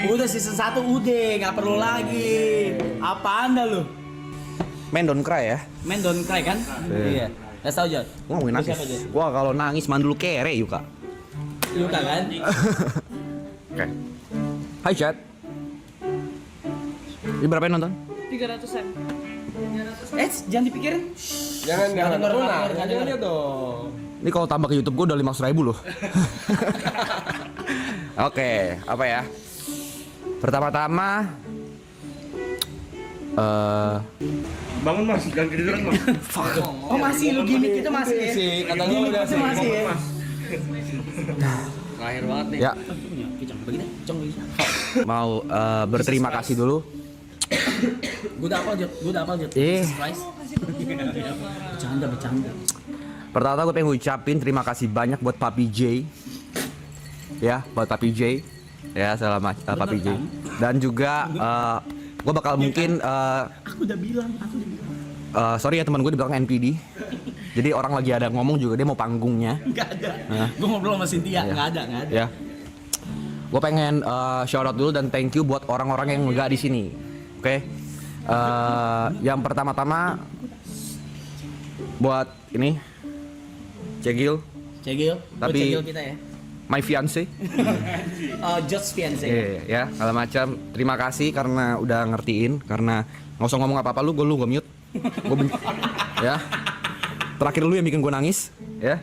Udah season 1 udah, nggak perlu lagi. Apa anda lu? Men don't cry ya. Men don't cry kan? Iya. Let's tahu aja. Gua ngomongin nangis. Gua kalau nangis mandul kere Yuka. Yuka kan? Oke. Hai chat. Ini berapa yang nonton? 300-an. Jangan dipikirin. Jangan denger, jangan dia dong. Ini kalau tambah ke YouTube gua udah 500.000 loh. Oke, apa ya? Pertama-tama Bangun Mas, jangan ketiduran Mas. Oh masih lu gimmick itu masih ya? Sih, kata lu Gimmick udah itu sih. masih ya? Terakhir banget nih. ya Kicang begini, cong begini. mau berterima kasih dulu. Gue udah apal Jod. Surprise. Bercanda. Pertama gue pengen ngucapin terima kasih banyak buat Papi J. Ya, buat Papi J. Ya, selamat Papi J. Dan juga gue bakal mungkin Aku udah bilang. sorry ya teman gue di belakang NPD. Jadi orang lagi ada ngomong juga dia mau panggungnya. Enggak ada. Gue ngobrol sama Cynthia, enggak ada. Ya. Gue pengen shout out dulu dan thank you buat orang-orang yang enggak di sini. Oke. Yang pertama-tama buat ini Cegil, Cegil Tapi- kita ya. my fiance. Just fiance. Ya, segala macam. Terima kasih karena udah ngertiin. Karena nggak usah ngomong apa-apa lu gue mute. Gue benci. Ya. Terakhir lu yang bikin gue nangis. Ya.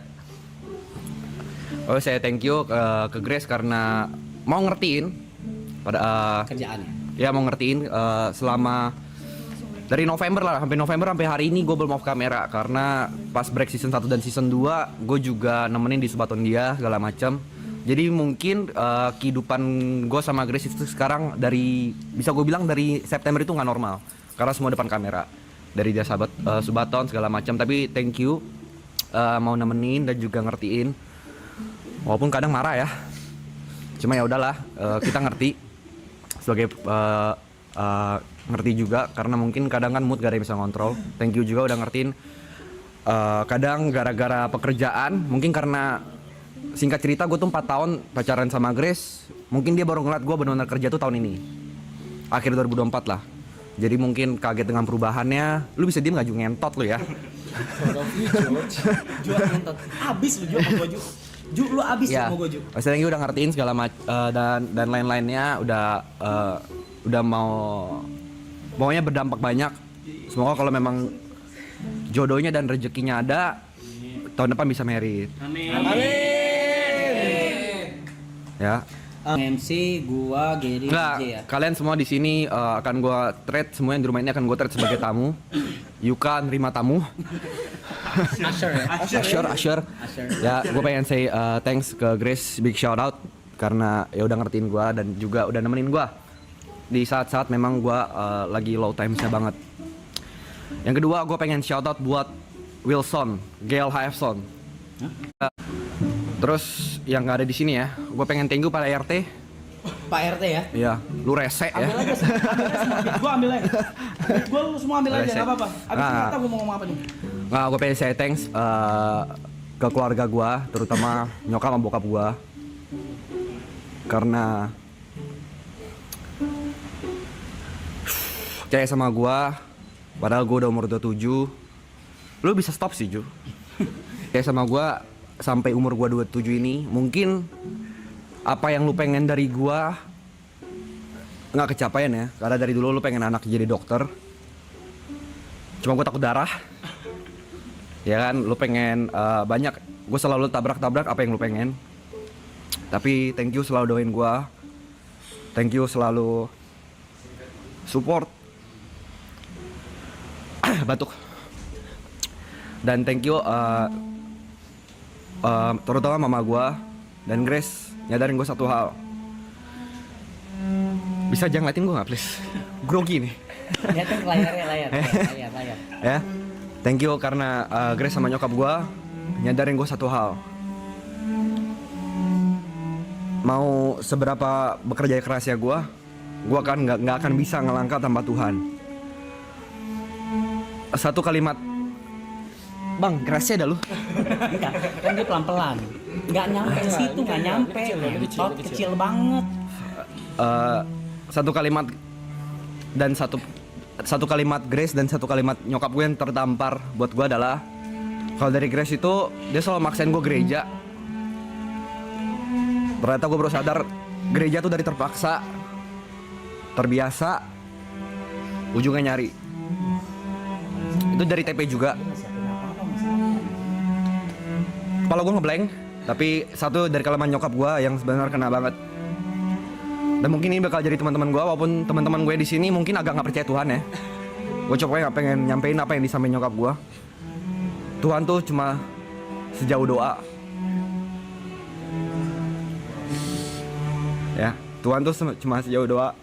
Oh, saya thank you ke Grace karena mau ngertiin pada Kerjaannya. ya mau ngertiin selama dari November sampai hari ini gue belum off kamera karena pas break season 1 dan season 2 gue juga nemenin di Subaton dia segala macam. Jadi mungkin kehidupan gue sama Grace itu sekarang bisa gue bilang dari September itu nggak normal karena semua depan kamera dari dia sahabat Subaton segala macam. Tapi thank you mau nemenin dan juga ngertiin walaupun kadang marah ya. Cuma ya udahlah kita ngerti sebagai ngerti juga karena mungkin kadang kan mood gak ada yang bisa ngontrol. Thank you juga udah ngertiin. Kadang gara-gara pekerjaan, mungkin karena singkat cerita gue tuh 4 tahun pacaran sama Grace. Mungkin dia baru ngeliat gue benar-benar kerja tuh tahun ini, akhir 2024 lah. Jadi mungkin kaget dengan perubahannya. Lu bisa diem gak Ju, ngentot lu ya. Jual nonton. Abis lu jual sama gua Ju, lu abis Ya, sama gua Ju. Mas Thank you udah ngertiin segala dan lain-lainnya udah maunya berdampak banyak. Semoga kalau memang jodohnya dan rezekinya ada tahun depan bisa married. Amin. Ya. MC gua Gary Enggak, DJ ya. kalian semua di sini akan gua treat, semua yang di rumah ini akan gua treat sebagai tamu. Yuka nerima tamu. Asher. Ya, gue pengen say thanks ke Grace, big shout out karena ya udah ngertiin gue dan juga udah nemenin gue di saat-saat memang gue lagi low timesnya banget. Yang kedua, gue pengen shout out buat Wilson, Gail Hafson. Terus yang nggak ada di sini ya, gue pengen thank you pada RT. Pak RT ya. Iya, lu rese ya. Ambil aja semua. Gua ambil aja. Gua lu semua ambil aja, enggak apa-apa. Abis itu kata gua mau ngomong apa nih? Nah, gue pengen say thanks ke keluarga gue, terutama nyokap sama bokap gue. Karena percaya sama gue, padahal gue udah umur 27. Lu bisa stop sih, Ju. Percaya sama gue sampai umur gue 27 ini, mungkin apa yang lu pengen dari gue nggak kecapaian ya. Karena dari dulu lu pengen anak jadi dokter. Cuma gue takut darah. Ya kan, lu pengen banyak. Gue selalu tabrak-tabrak apa yang lu pengen. Tapi thank you selalu doain gue. Thank you selalu support. Batuk. Dan thank you terutama mama gue dan Grace nyadarin gue satu hal. Bisa jangan ngeliatin gue gak please? Grogi nih. Lihatin layar. Ya, thank you karena Grace sama nyokap gue nyadarin gue satu hal. Mau seberapa bekerja keras ya gue kan nggak akan bisa ngelangkah tanpa Tuhan. Satu kalimat, bang, kerasnya dah lu. Enggak, kan dia pelan-pelan. Enggak nyampe situ, enggak nyampe. Kecil banget. satu kalimat dan satu kalimat Grace dan satu kalimat nyokap gue yang terdampar buat gue adalah, kalau dari Grace itu dia selalu maksain gue gereja. Ternyata gue baru sadar gereja tuh dari terpaksa, terbiasa, ujungnya nyari. Itu dari TP juga. Kepala gue ngeblank, tapi satu dari kalimat nyokap gue yang sebenarnya kena banget. Dan mungkin ini bakal jadi teman-teman gue, walaupun teman-teman gue di sini mungkin agak nggak percaya Tuhan ya. Gue coba nggak pengen nyampein apa yang disampaikan nyokap gue. Tuhan tuh cuma sejauh doa. Ya, Tuhan tuh cuma sejauh doa.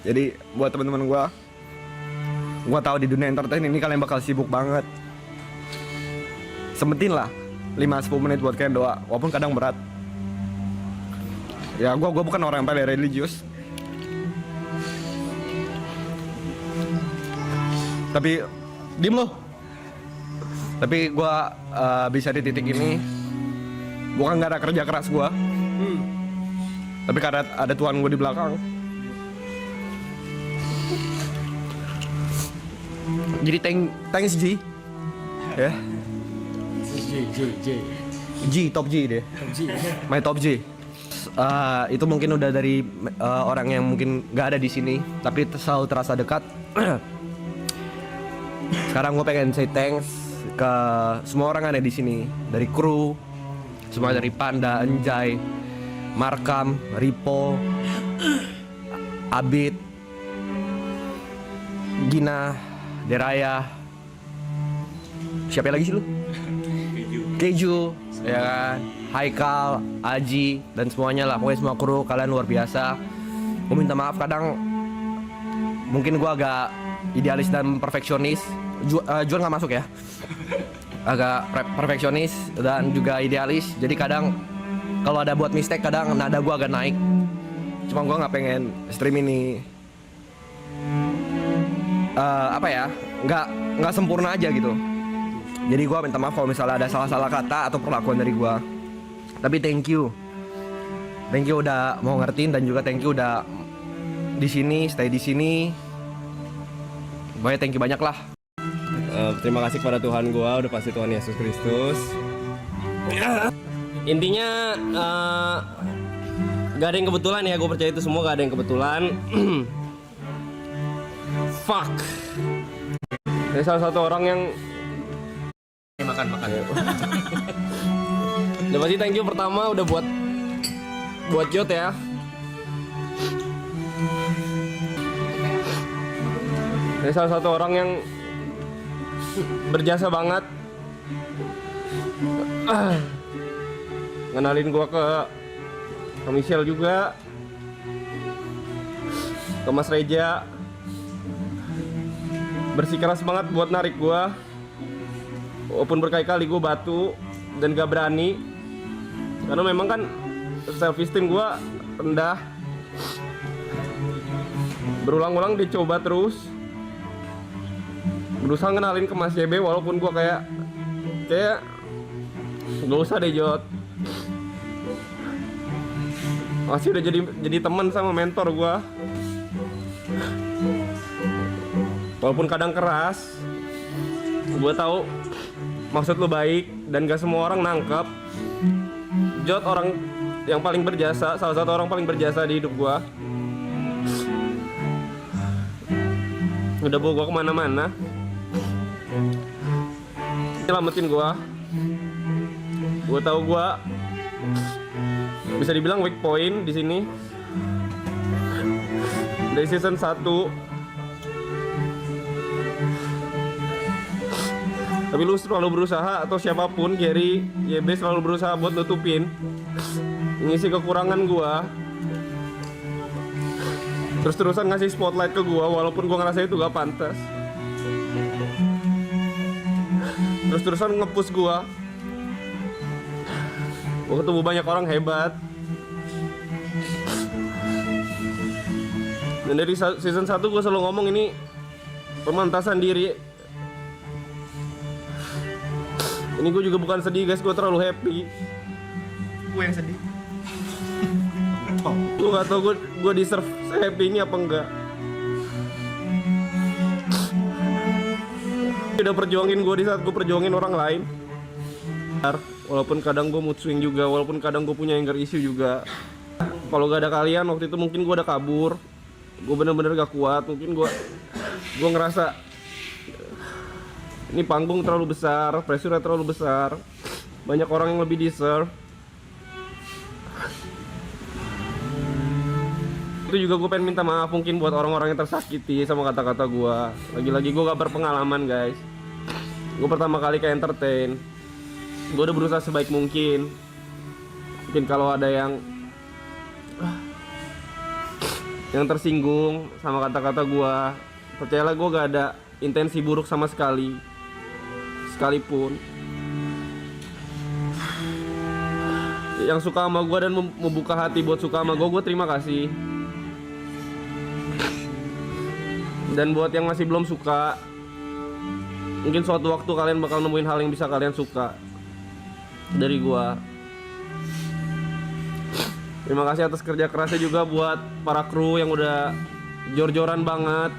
Jadi buat teman-teman gue tahu di dunia entertain ini kalian bakal sibuk banget. Sempetin lah 5-10 menit buat kalian doa, walaupun kadang berat. Ya gue bukan orang yang paling religius, tapi diem loh. Tapi gue bisa di titik ini bukan karena kerja keras gue, tapi karena ada Tuhan gue di belakang. Jadi thanks G, ya. G top G deh. My top G. Itu mungkin udah dari orang yang mungkin nggak ada di sini, tapi selalu terasa dekat. Sekarang gue pengen say thanks ke semua orang yang ada di sini, dari kru, semua dari Panda, Enjay, Markam, Ripo, Abid, Gina, Deraya, siapa lagi sih lu? Keju, ya kan? Haikal, Aji, dan semuanya lah, pokoknya semua kru, kalian luar biasa. Gue minta maaf kadang mungkin gue agak idealis dan perfeksionis. Jual nggak masuk ya, agak perfeksionis dan juga idealis. Jadi kadang kalau ada buat mistake, kadang nada gue agak naik. Cuma gue nggak pengen stream ini nggak sempurna aja gitu. Jadi gue minta maaf kalau misalnya ada salah-salah kata atau perlakuan dari gue. Tapi thank you udah mau ngertiin, dan juga thank you udah di sini, stay di sini. Pokoknya thank you banyak lah. Terima kasih kepada Tuhan gua, udah pasti Tuhan Yesus Kristus. Intinya gak ada yang kebetulan ya, gue percaya itu semua gak ada yang kebetulan. Fuck. Ini salah satu orang yang makan. Udah pasti thank you pertama udah buat Jot ya. Ini salah satu orang yang berjasa banget. Ngenalin gua ke Michelle juga, ke Mas Reja. Bersikeras banget buat narik gua, walaupun berkali-kali gua batu dan gak berani, karena memang kan self esteem gua rendah. Berulang-ulang dicoba terus, berusaha ngenalin ke Mas YB, walaupun gua kayak gak usah deh Jot. Masih udah jadi teman sama mentor gua. Walaupun kadang keras, gua tahu maksud lu baik dan gak semua orang nangkep. Jot orang yang paling berjasa, salah satu orang paling berjasa di hidup gua. Udah bawa gua kemana-mana, nyelamatin gua. Gua tahu gua bisa dibilang weak point di sini. Dari season 1. Tapi lu selalu berusaha, atau siapapun, Jerry, YB selalu berusaha buat nutupin, ngisi kekurangan gua. Terus-terusan ngasih spotlight ke gua walaupun gua ngerasa itu gak pantas. Terus-terusan nge-push gua. Gua ketemu banyak orang hebat. Dan dari season 1 gua selalu ngomong ini pemantasan diri. Ini gue juga bukan sedih guys, gue terlalu happy. Gue yang sedih. Gue gak tau gue deserve happy ini apa enggak. Udah perjuangin gue di saat gue perjuangin orang lain. Walaupun kadang gue mood swing juga, walaupun kadang gue punya anger issue juga. Kalau gak ada kalian waktu itu mungkin gue udah kabur. Gue bener-bener gak kuat. Mungkin gue ngerasa ini panggung terlalu besar, pressure terlalu besar. Banyak orang yang lebih deserve. Itu juga gue pengen minta maaf mungkin buat orang-orang yang tersakiti sama kata-kata gue. Lagi-lagi gue gak berpengalaman guys. Gue pertama kali ke entertain. Gue udah berusaha sebaik mungkin. Mungkin kalau ada yang tersinggung sama kata-kata gue, percayalah gue gak ada intensi buruk sama sekali. Sekalipun yang suka sama gue dan membuka hati buat suka sama gue terima kasih. Dan buat yang masih belum suka, mungkin suatu waktu kalian bakal nemuin hal yang bisa kalian suka dari gua. Terima kasih atas kerja kerasnya juga buat para kru yang udah jor-joran banget,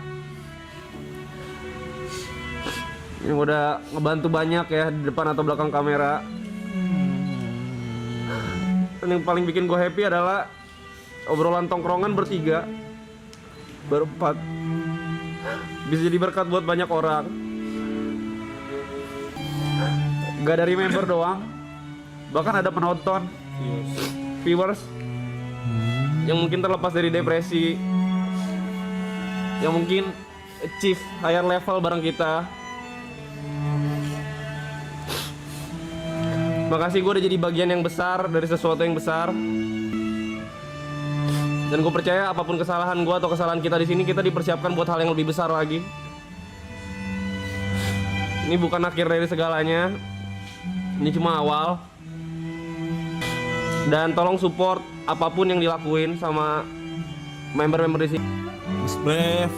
yang udah ngebantu banyak ya di depan atau belakang kamera. Dan yang paling bikin gue happy adalah obrolan tongkrongan bertiga, berempat, bisa jadi berkat buat banyak orang. Gak dari member doang, bahkan ada penonton, viewers yang mungkin terlepas dari depresi, yang mungkin achieve higher level bareng kita. Makasih, gue udah jadi bagian yang besar dari sesuatu yang besar. Dan gue percaya apapun kesalahan gue atau kesalahan kita di sini, kita dipersiapkan buat hal yang lebih besar lagi. Ini bukan akhir dari segalanya. Ini cuma awal. Dan tolong support apapun yang dilakuin sama member-member di sini. Mas Brev,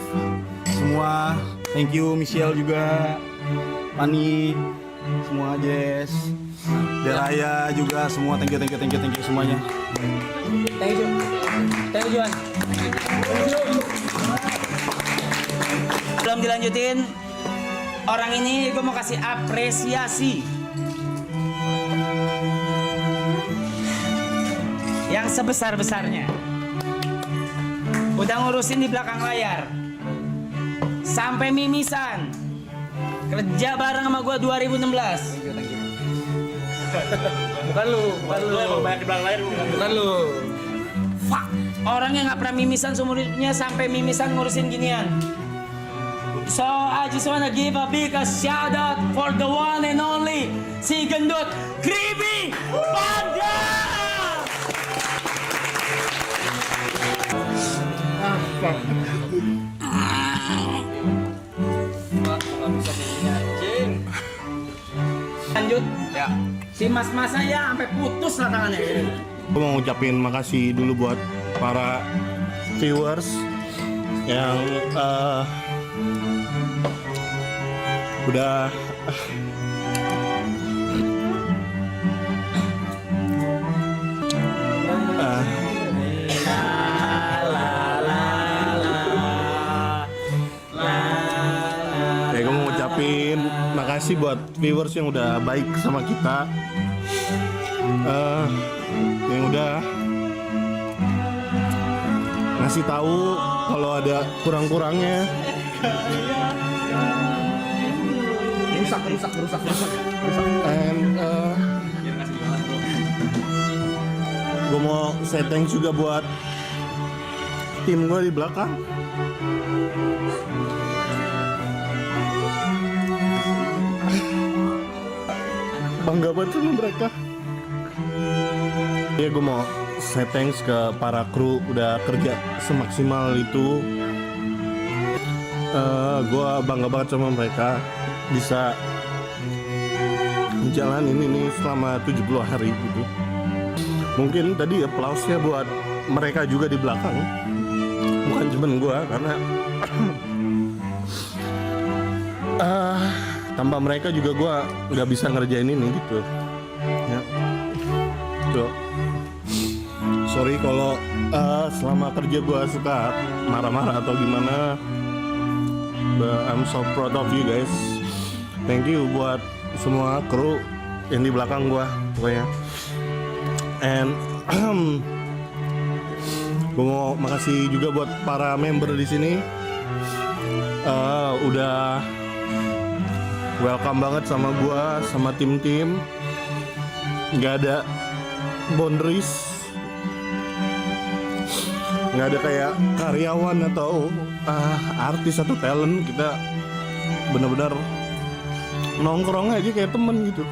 semua, thank you Michelle juga, Pani, semua Jess, Deraya juga semua, thank you semuanya. Thank you Juan. Belum dilanjutin, orang ini gue mau kasih apresiasi yang sebesar-besarnya. Udah ngurusin di belakang layar sampai mimisan, kerja bareng sama gue 2016. Bukan lu emang banyak di belakang layar, bukan lu. Fuck, orang yang gak pernah mimisan seumur hidupnya sampai mimisan ngurusin ginian. So I just wanna give a big shout out for the one and only si gendut Kribi Panda. Lanjut ya. Si mas-mas saya sampai putus lah tangannya. Gue mau ngucapin makasih dulu buat para viewers yang udah gue mau ngucapin makasih buat viewers yang udah baik sama kita, yang udah ngasih tahu kalau ada kurang-kurangnya. Rusak. And gue mau say thanks juga buat tim gue di belakang. Bangga banget sama mereka. Ya gue mau say thanks ke para kru udah kerja semaksimal itu. Gue bangga banget sama mereka bisa menjalanin ini selama 70 hari gitu. Mungkin tadi aplausnya buat mereka juga di belakang, bukan cuma gue, karena tanpa mereka juga gue nggak bisa ngerjain ini gitu ya. So sorry kalau selama kerja gue suka marah-marah atau gimana. But I'm so proud of you guys. Thank you buat semua kru yang di belakang gue pokoknya. And gue mau makasih juga buat para member di sini. Udah welcome banget sama gue, sama tim-tim. Nggak ada boundaries, nggak ada kayak karyawan atau artis atau talent. Kita benar-benar nongkrong aja kayak temen gitu.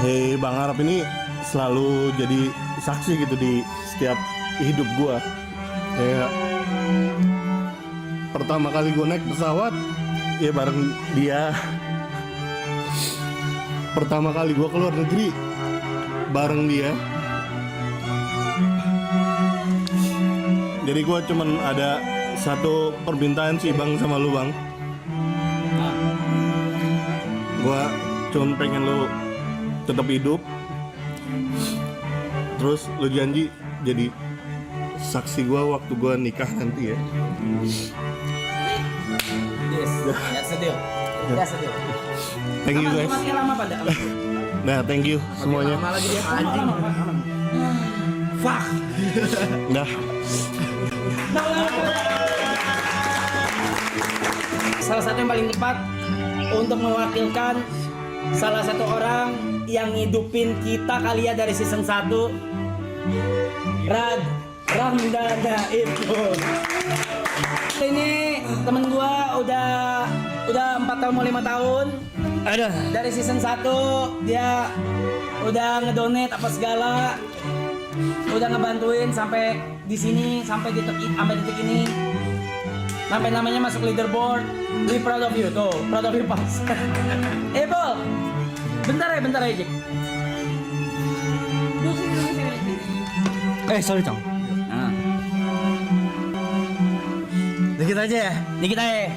Hey, Bang Arab ini selalu jadi saksi gitu di setiap hidup gua. Kayak pertama kali gua naik pesawat ya bareng dia. Pertama kali gua keluar negeri bareng dia. Jadi gua cuman ada satu permintaan sih Bang sama lu Bang. Gua cuman pengen lu tetap hidup. Terus lu janji jadi saksi gua waktu gua nikah nanti ya. Yes, that's the deal. That's the deal. Thank you guys. Makin lama pada. Nah, thank you semuanya. Lama lagi dia anjing. Fuck. Nah, Salah satu yang paling tepat untuk mewakilkan salah satu orang yang ngidupin kita kali ya dari season 1, Ramdana itu. Ini temen gua udah 4 tahun mau 5 tahun. Aduh. Dari season 1 dia udah ngedonate apa segala. Udah ngebantuin sampai di sini, sampai detik ini. Sampai namanya masuk leaderboard. We proud of you tuh, proud of you pas. Bol. Bentar ya, Jack. Sorry Cong. Nah. Dikit aja ya. Dikit aja.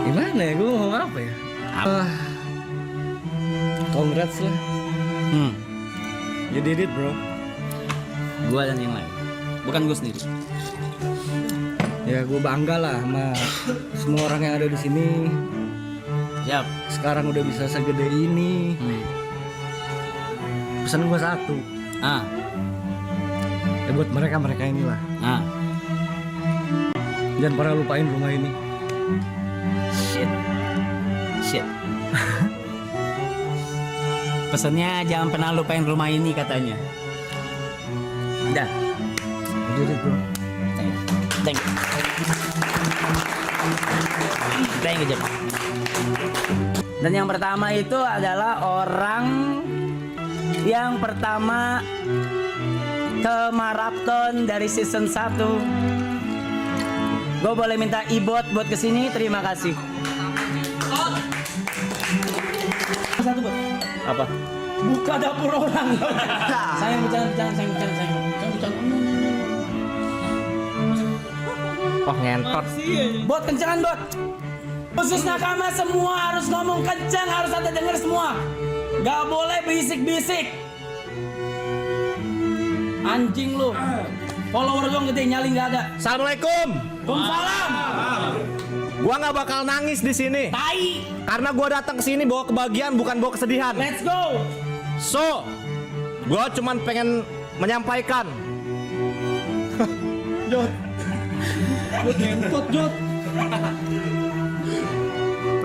Gimana ya? Gue ngomong apa ya? Congrats lah. You did it bro. Gua dan yang lain. Bukan gue sendiri. Ya gue bangga lah sama semua orang yang ada di sini. Siap. Sekarang udah bisa segede ini. Pesan gue satu. Ya buat mereka inilah. Jangan pernah lupain rumah ini. Shit. Pesannya jangan pernah lupain rumah ini katanya. Udah. You did it bro. Thank you. Thank you, Jack. Dan yang pertama itu adalah orang yang pertama ke maraton dari season 1. Gue boleh minta Ibot buat kesini, terima kasih. Satu Bot. Apa? Buka dapur orang. Sayang bercanda. Oh ngentot. Bot, kencangan Bot. Khusus nakama semua harus ngomong kencang, harus ada denger semua. Gak boleh bisik-bisik. Anjing lu. Follower doang gede, nyali gak ada. Assalamualaikum. Waalaikumsalam. Gua nggak bakal nangis di sini. Tai. Karena gua datang ke sini bawa kebahagiaan bukan bawa kesedihan. Let's go. So, gua cuman pengen menyampaikan.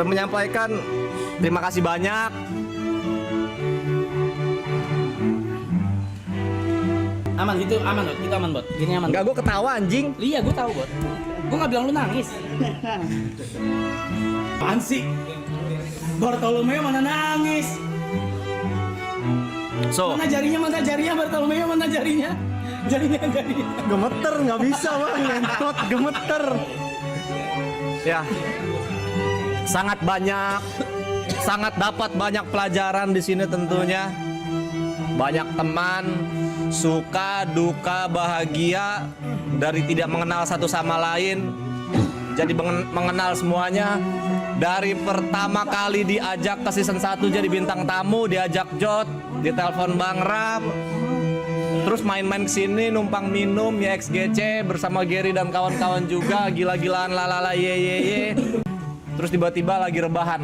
Menyampaikan terima kasih banyak. Aman gitu, aman Bot. Itu aman Bot. Gini aman. Enggak, gua ketawa anjing. Iya, gue tahu Bot. Gue nggak bilang lu nangis. Apaan sih? Bartolomeo mana nangis? So, Mana jarinya Bartolomeo, mana jarinya? Jarinya. Gemeter nggak bisa bang, ngentot gemeter. ya. Sangat dapat banyak pelajaran di sini tentunya. Banyak teman, suka, duka, bahagia, dari tidak mengenal satu sama lain jadi mengenal semuanya. Dari pertama kali diajak ke season 1 jadi bintang tamu, diajak Jot, ditelepon Bang Rap. Terus main-main kesini numpang minum ya XGC bersama Gary dan kawan-kawan juga, gila-gilaan lalala ye. Terus tiba-tiba lagi rebahan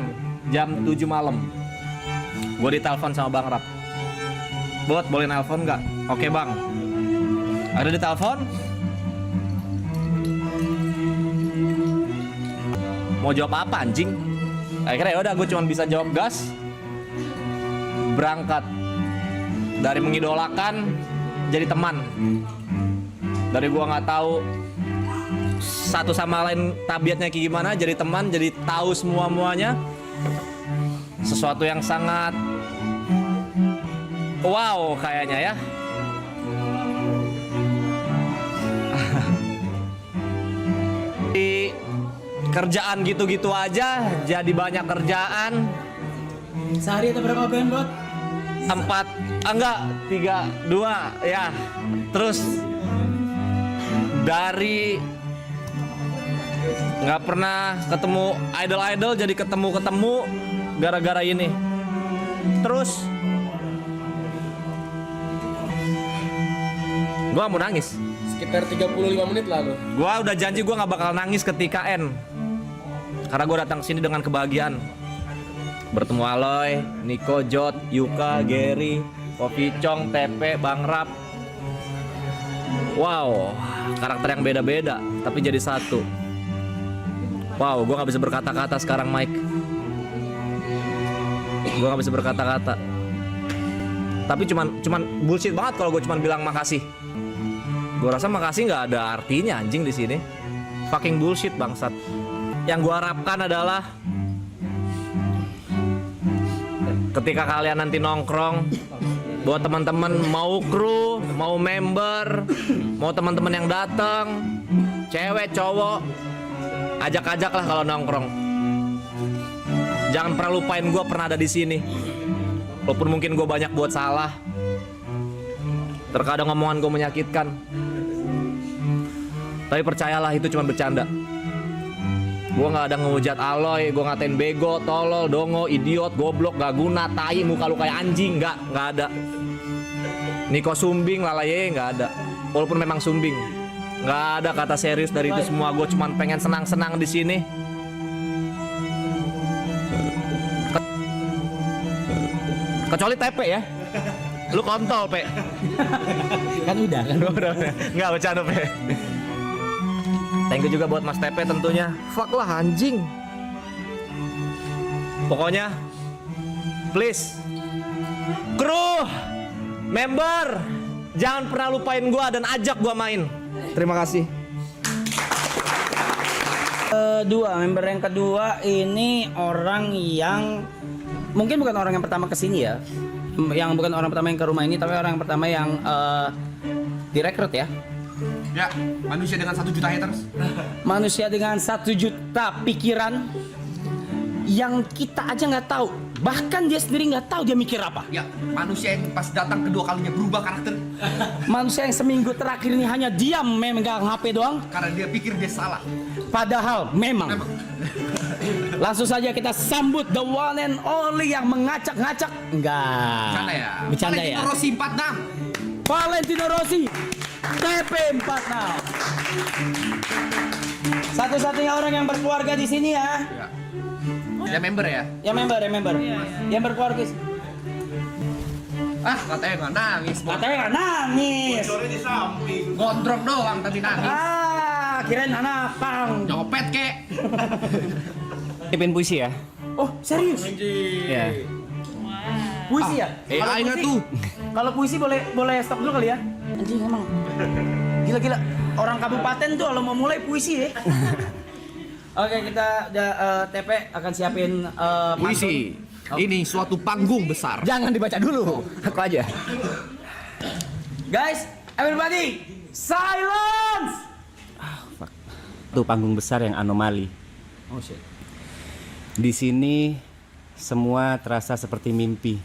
jam 7 malam. Gue ditelepon sama Bang Rap. Bot, boleh nelpon nggak? Oke bang. Ada ditelepon. Mau jawab apa anjing? Akhirnya yaudah gue cuma bisa jawab gas. Berangkat. Dari mengidolakan jadi teman. Dari gue nggak tahu satu sama lain tabiatnya kayak gimana, jadi teman, jadi tahu semua-muanya. Sesuatu yang sangat wow kayaknya ya. Di kerjaan gitu-gitu aja jadi banyak kerjaan. Sehari ada berapa band, Bot? 3, 2 ya. Terus dari nggak pernah ketemu idol jadi ketemu gara-gara ini. Terus gua mau nangis. Sekitar 35 menit lalu. Gua udah janji gua nggak bakal nangis ketika end. Karena gua datang ke sini dengan kebahagiaan. Bertemu Aloy, Niko, Jot, Yuka, Gary, Kopi Chong, TP, Bang Rap. Wow, karakter yang beda-beda tapi jadi satu. Wow, gua nggak bisa berkata-kata sekarang, Mike. Gua nggak bisa berkata-kata. Tapi cuman bullshit banget kalau gue cuman bilang makasih. Gue rasa makasih nggak ada artinya anjing di sini. Fucking bullshit bangsat. Yang gue harapkan adalah ketika kalian nanti nongkrong, buat teman-teman mau kru, mau member, mau teman-teman yang datang, cewek, cowok, ajak-ajak lah kalau nongkrong. Jangan pernah lupain gue pernah ada di sini. Walaupun mungkin gue banyak buat salah, terkadang omongan gue menyakitkan. Tapi percayalah itu cuma bercanda. Gue gak ada ngehujat Aloy, gue ngatain bego, tolol, dongo, idiot, goblok, gak guna, tai, muka lu kayak anjing, gak ada. Niko sumbing, lalaye, gak ada. Walaupun memang sumbing, gak ada kata serius dari itu semua. Gue cuma pengen senang-senang di sini. Kecuali TP ya. Lu kontol, Pe. Kan udah. Nggak bercanda, Pe. Thank you juga buat Mas TP tentunya. Fuck lah anjing. Pokoknya please kru, member, jangan pernah lupain gua dan ajak gua main. Terima kasih. Member yang kedua ini orang yang mungkin bukan orang yang pertama kesini ya, yang bukan orang pertama yang ke rumah ini, tapi orang yang pertama yang direkrut ya. Ya, manusia dengan 1 juta haters. Manusia dengan 1 juta pikiran yang kita aja nggak tahu, bahkan dia sendiri nggak tahu dia mikir apa. Ya, manusia yang pas datang kedua kalinya berubah karakter Manusia yang seminggu terakhir ini hanya diam memegang HP doang, karena dia pikir dia salah. padahal memang. Langsung saja kita sambut the one and only yang mengacak-ngacak. Enggak. Bercanda ya. Bercanda ya. Valentino Rossi 46. Valentino Rossi TP46. Satu-satunya orang yang berkeluarga di sini ya. Ya member ya. Yang member. Yang berkeluarga. Ah, katanya nggak nangis. Katanya nggak nangis. Gondrong doang tadi nangis. Kirain anak pang. Nyopet kek. Ipin puisi ya? Oh, serius? Ya. Puisi ya? AI nggak tuh? Kalau puisi boleh stop dulu kali ya? Anjing emang. Gila. Orang kabupaten tuh kalau mau mulai puisi ya. Oke, kita udah TP akan siapin Puisi. pantun. Ini suatu panggung besar. Jangan dibaca dulu, aku aja. Guys, everybody, silence. Itu panggung besar yang anomali. Oh shit. Di sini semua terasa seperti mimpi.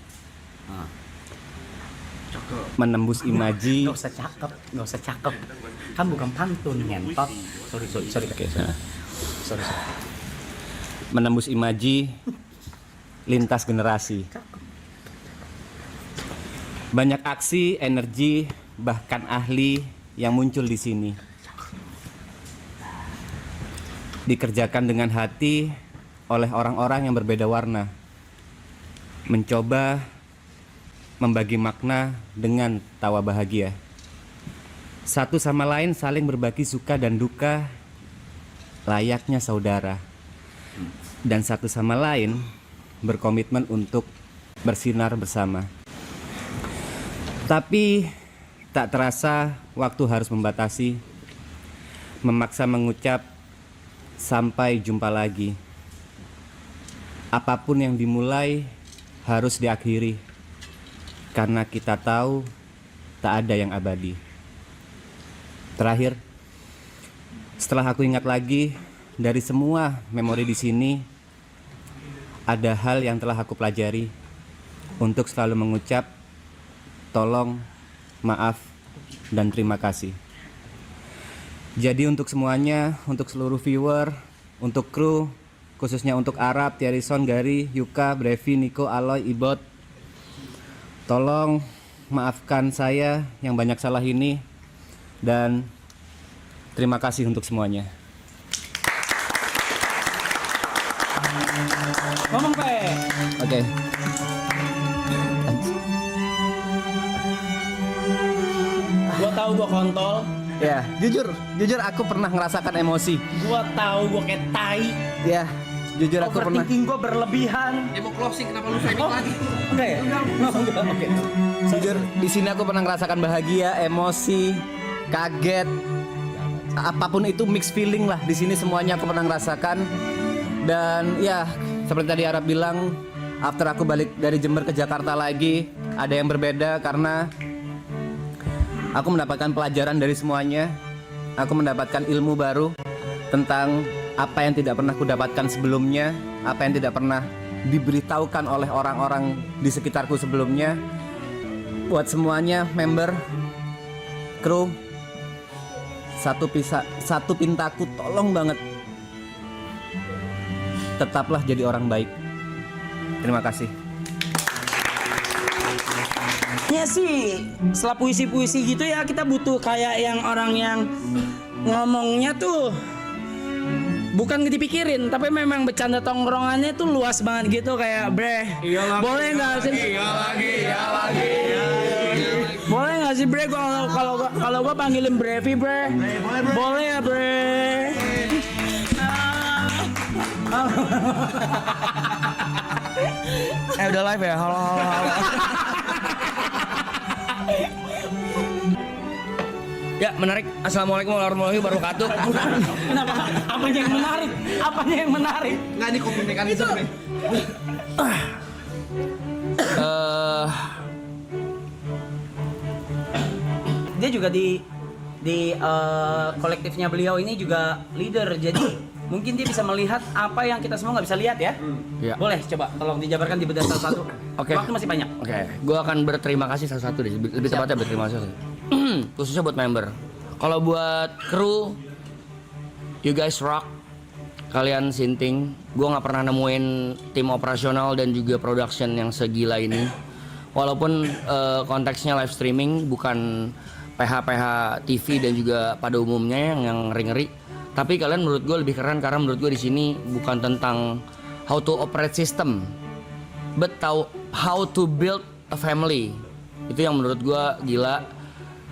Menembus imaji. Gak usah cakep. Kan bukan pantun ngentot. Sorry. Sorry. menembus imaji lintas generasi. Banyak aksi, energi, bahkan ahli yang muncul di sini. Dikerjakan dengan hati oleh orang-orang yang berbeda warna. Mencoba membagi makna dengan tawa bahagia. Satu sama lain saling berbagi suka dan duka layaknya saudara. Dan satu sama lain berkomitmen untuk bersinar bersama. Tapi tak terasa waktu harus membatasi, memaksa mengucap sampai jumpa lagi. Apapun yang dimulai harus diakhiri, karena kita tahu tak ada yang abadi. Terakhir, setelah aku ingat lagi dari semua memori di sini, ada hal yang telah aku pelajari untuk selalu mengucap tolong, maaf, dan terima kasih. Jadi untuk semuanya, untuk seluruh viewer, untuk kru, khususnya untuk Arab, Tiarison, Gary, Yuka, Brevi, Niko, Aloy, Ibot, tolong maafkan saya yang banyak salah ini, dan terima kasih untuk semuanya. Ngomong Pe. Oke. Gua tahu gua kontol. Ya, jujur aku pernah ngerasakan emosi. Gua tahu gua kayak tai. Ya, jujur aku pernah. Overthinking gua berlebihan. Dia mau closing, kenapa lu framing lagi? Enggak ya? Enggak. Oke. Jujur di sini aku pernah ngerasakan bahagia, emosi, kaget, apapun itu mixed feeling lah. Di sini semuanya aku pernah ngerasakan. Dan ya, seperti tadi Arab bilang, after aku balik dari Jember ke Jakarta lagi, ada yang berbeda karena aku mendapatkan pelajaran dari semuanya. Aku mendapatkan ilmu baru tentang apa yang tidak pernah kudapatkan sebelumnya, apa yang tidak pernah diberitahukan oleh orang-orang di sekitarku sebelumnya. Buat semuanya, member, kru, satu pintaku, tolong banget, tetaplah jadi orang baik. Terima kasih. Ya sih, setelah puisi-puisi gitu ya kita butuh kayak yang orang yang ngomongnya tuh bukan dipikirin, tapi memang bercanda tongkrongannya tuh luas banget gitu kayak bre. Boleh nggak sih? Boleh nggak sih bre? Kalau gua panggilin Brevi bre. Boleh ya bre? Udah live ya, halo. Ya, menarik. Assalamualaikum warahmatullahi wabarakatuh. Kenapa? Apanya yang menarik? Apanya yang menarik? Nggak, ini kopi mekanisme nih. Dia juga di kolektifnya beliau ini juga leader, jadi mungkin dia bisa melihat apa yang kita semua nggak bisa lihat ya. Iya. Boleh coba tolong dijabarkan di bedah satu-satu. Oke. Waktu masih banyak. Oke, gue akan berterima kasih satu-satu deh. Lebih tepatnya berterima kasih. Khususnya buat member. Kalau buat kru, you guys rock. Kalian sinting. Gue nggak pernah nemuin tim operasional dan juga production yang segila ini. Walaupun konteksnya live streaming, bukan PH-PH TV dan juga pada umumnya yang ngeri-ngeri. Tapi kalian menurut gue lebih keren karena menurut gue di sini bukan tentang how to operate system, but how to build a family. Itu yang menurut gue gila.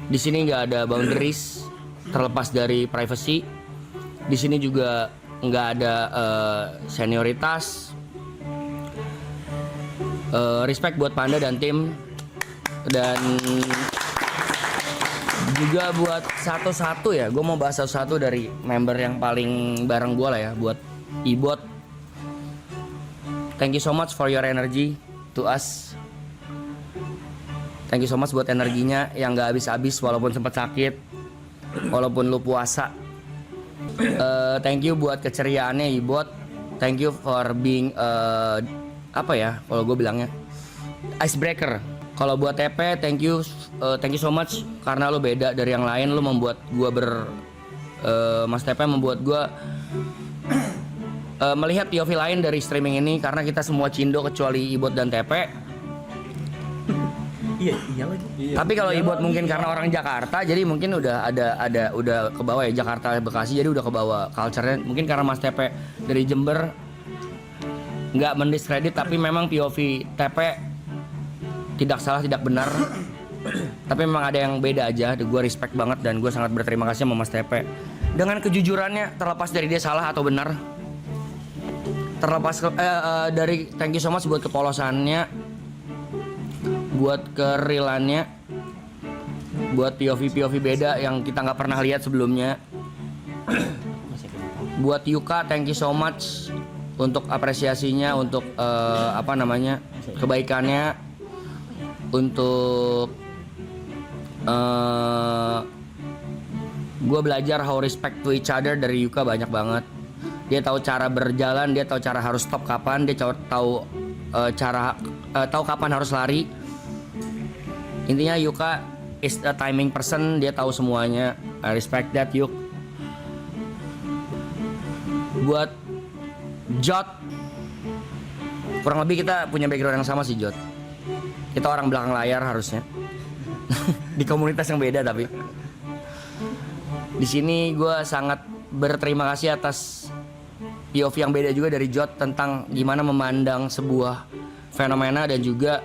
Di sini nggak ada boundaries terlepas dari privacy. Di sini juga nggak ada senioritas. Respect buat Panda dan tim, dan juga buat satu-satu ya. Gue mau bahas satu-satu dari member yang paling bareng gue lah ya. Buat Ibot, thank you so much for your energy to us. Thank you so much buat energinya yang gak habis-habis walaupun sempat sakit, walaupun lu puasa. Thank you buat keceriaannya Ibot. Thank you for being apa ya kalau gue bilangnya icebreaker. Kalau buat TP, thank you so much karena lu beda dari yang lain. Lu membuat gue Mas TP membuat gue melihat POV lain dari streaming ini karena kita semua Cindo kecuali Ibot dan Tepe. Iya lagi. Tapi kalau Ibot mungkin karena orang Jakarta, jadi mungkin udah udah ke bawah ya, Jakarta Bekasi, jadi udah ke bawah culture-nya. Mungkin karena Mas Tepe dari Jember nggak mendiskredit, tapi memang POV Tepe tidak salah, tidak benar. Tapi memang ada yang beda aja. Gue respect banget dan gue sangat berterima kasih sama Mas Tepe dengan kejujurannya, terlepas dari dia salah atau benar. Terlepas dari thank you so much buat kepolosannya, buat kerealannya, buat POV beda yang kita nggak pernah lihat sebelumnya. Buat Yuka, thank you so much untuk apresiasinya, untuk kebaikannya, untuk gue belajar how respect to each other dari Yuka banyak banget. Dia tahu cara berjalan, dia tahu cara harus stop kapan, dia tahu tahu kapan harus lari. Intinya Yuka is a timing person, dia tahu semuanya. I respect that, Yuk. Buat Jot, kurang lebih kita punya background yang sama sih, Jot. Kita orang belakang layar harusnya. Di komunitas yang beda tapi. Di sini gue sangat berterima kasih atas POV yang beda juga dari Jot tentang gimana memandang sebuah fenomena dan juga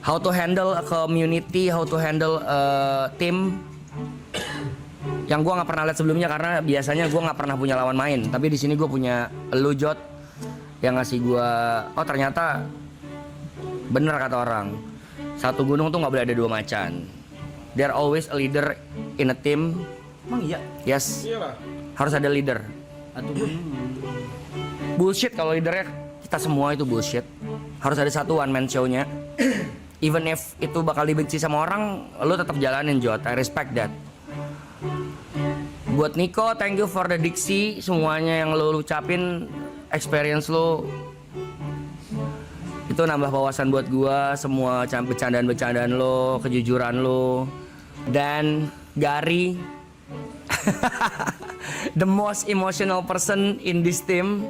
how to handle a community, how to handle a team yang gue nggak pernah lihat sebelumnya karena biasanya gue nggak pernah punya lawan main. Tapi di sini gue punya lu, Jot, yang ngasih gue, oh ternyata bener kata orang, satu gunung tuh nggak boleh ada dua macan. There always a leader in a team. Emang iya? Yes. Iyalah. Harus ada leader. Atau gunung. Bullshit kalau leadernya kita semua itu bullshit. Harus ada satu one man show-nya. Even if itu bakal dibenci sama orang, lu tetap jalanin, Jot. I respect that. Buat Niko, thank you for the diksi, semuanya yang lu ucapin, experience lu itu nambah wawasan buat gua, semua bercandaan-bercandaan lo, kejujuran lo. Dan Gary the most emotional person in this team.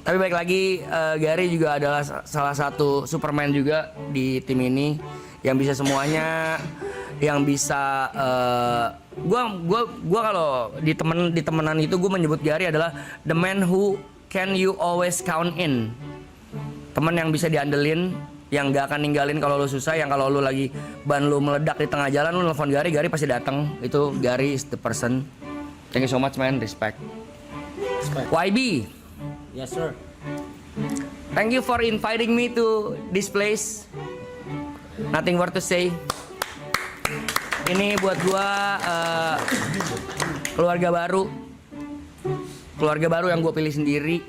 Tapi baik lagi, Gary juga adalah salah satu Superman juga di tim ini yang bisa semuanya, yang bisa gua kalau di temenan itu gue menyebut Gary adalah the man who can you always count in. Temen yang bisa diandelin, yang gak akan ninggalin kalau lu susah, yang kalau lu lagi ban lu meledak di tengah jalan lu nelfon Gary pasti datang. Itu Gary is the person. Thank you so much, man. Respect. YB. Yes, sir. Thank you for inviting me to this place. Nothing more to say. Ini buat gua keluarga baru yang gue pilih sendiri,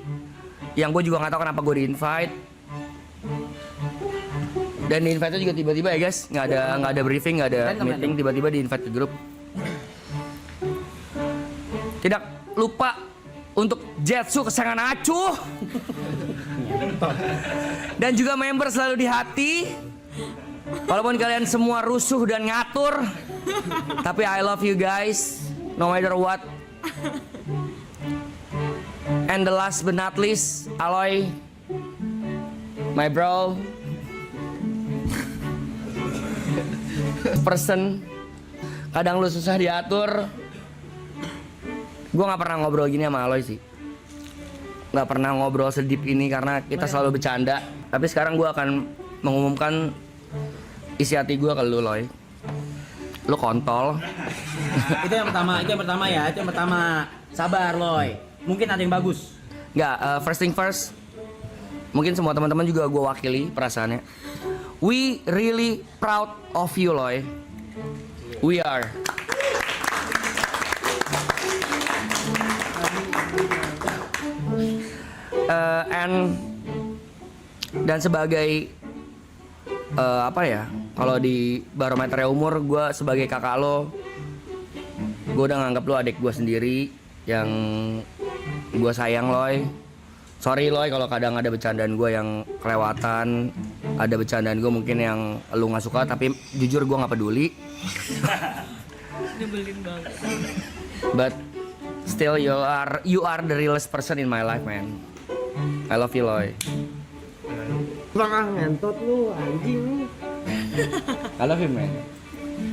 yang gue juga nggak tahu kenapa gue di-invite. Dan di-invite juga tiba-tiba ya guys, nggak ada briefing, nggak ada meeting, tiba-tiba di-invite ke grup. Tidak lupa untuk Jetsu kesayangan Acuh dan juga member selalu di hati. Walaupun kalian semua rusuh dan ngatur, tapi I love you guys, no matter what. And the last but not least, Aloy, my bro, person, kadang lu susah diatur. Gue nggak pernah ngobrol gini sama Aloy sih, nggak pernah ngobrol sedip ini karena kita selalu bercanda. Tapi sekarang gue akan mengumumkan isi hati gue ke lu, Loy. Lu kontol. Itu yang pertama ya, itu yang pertama. Sabar, Loy. Mungkin ada yang bagus. Nggak, first thing first. Mungkin semua teman-teman juga gue wakili perasaannya. We really proud of you, Loy. We are. Dan sebagai apa ya? Kalau di barometer umur, gue sebagai kakak lo, gue udah nganggap lo adik gue sendiri yang gue sayang, Loy. Sorry, Loy, kalau kadang ada bercandaan gue yang kelewatan, ada bercandaan gue mungkin yang lo nggak suka, tapi jujur gue nggak peduli. But Still you are the realest person in my life, man. I love you, Loy. Bang ngentot lu anjing lu. I love you, man.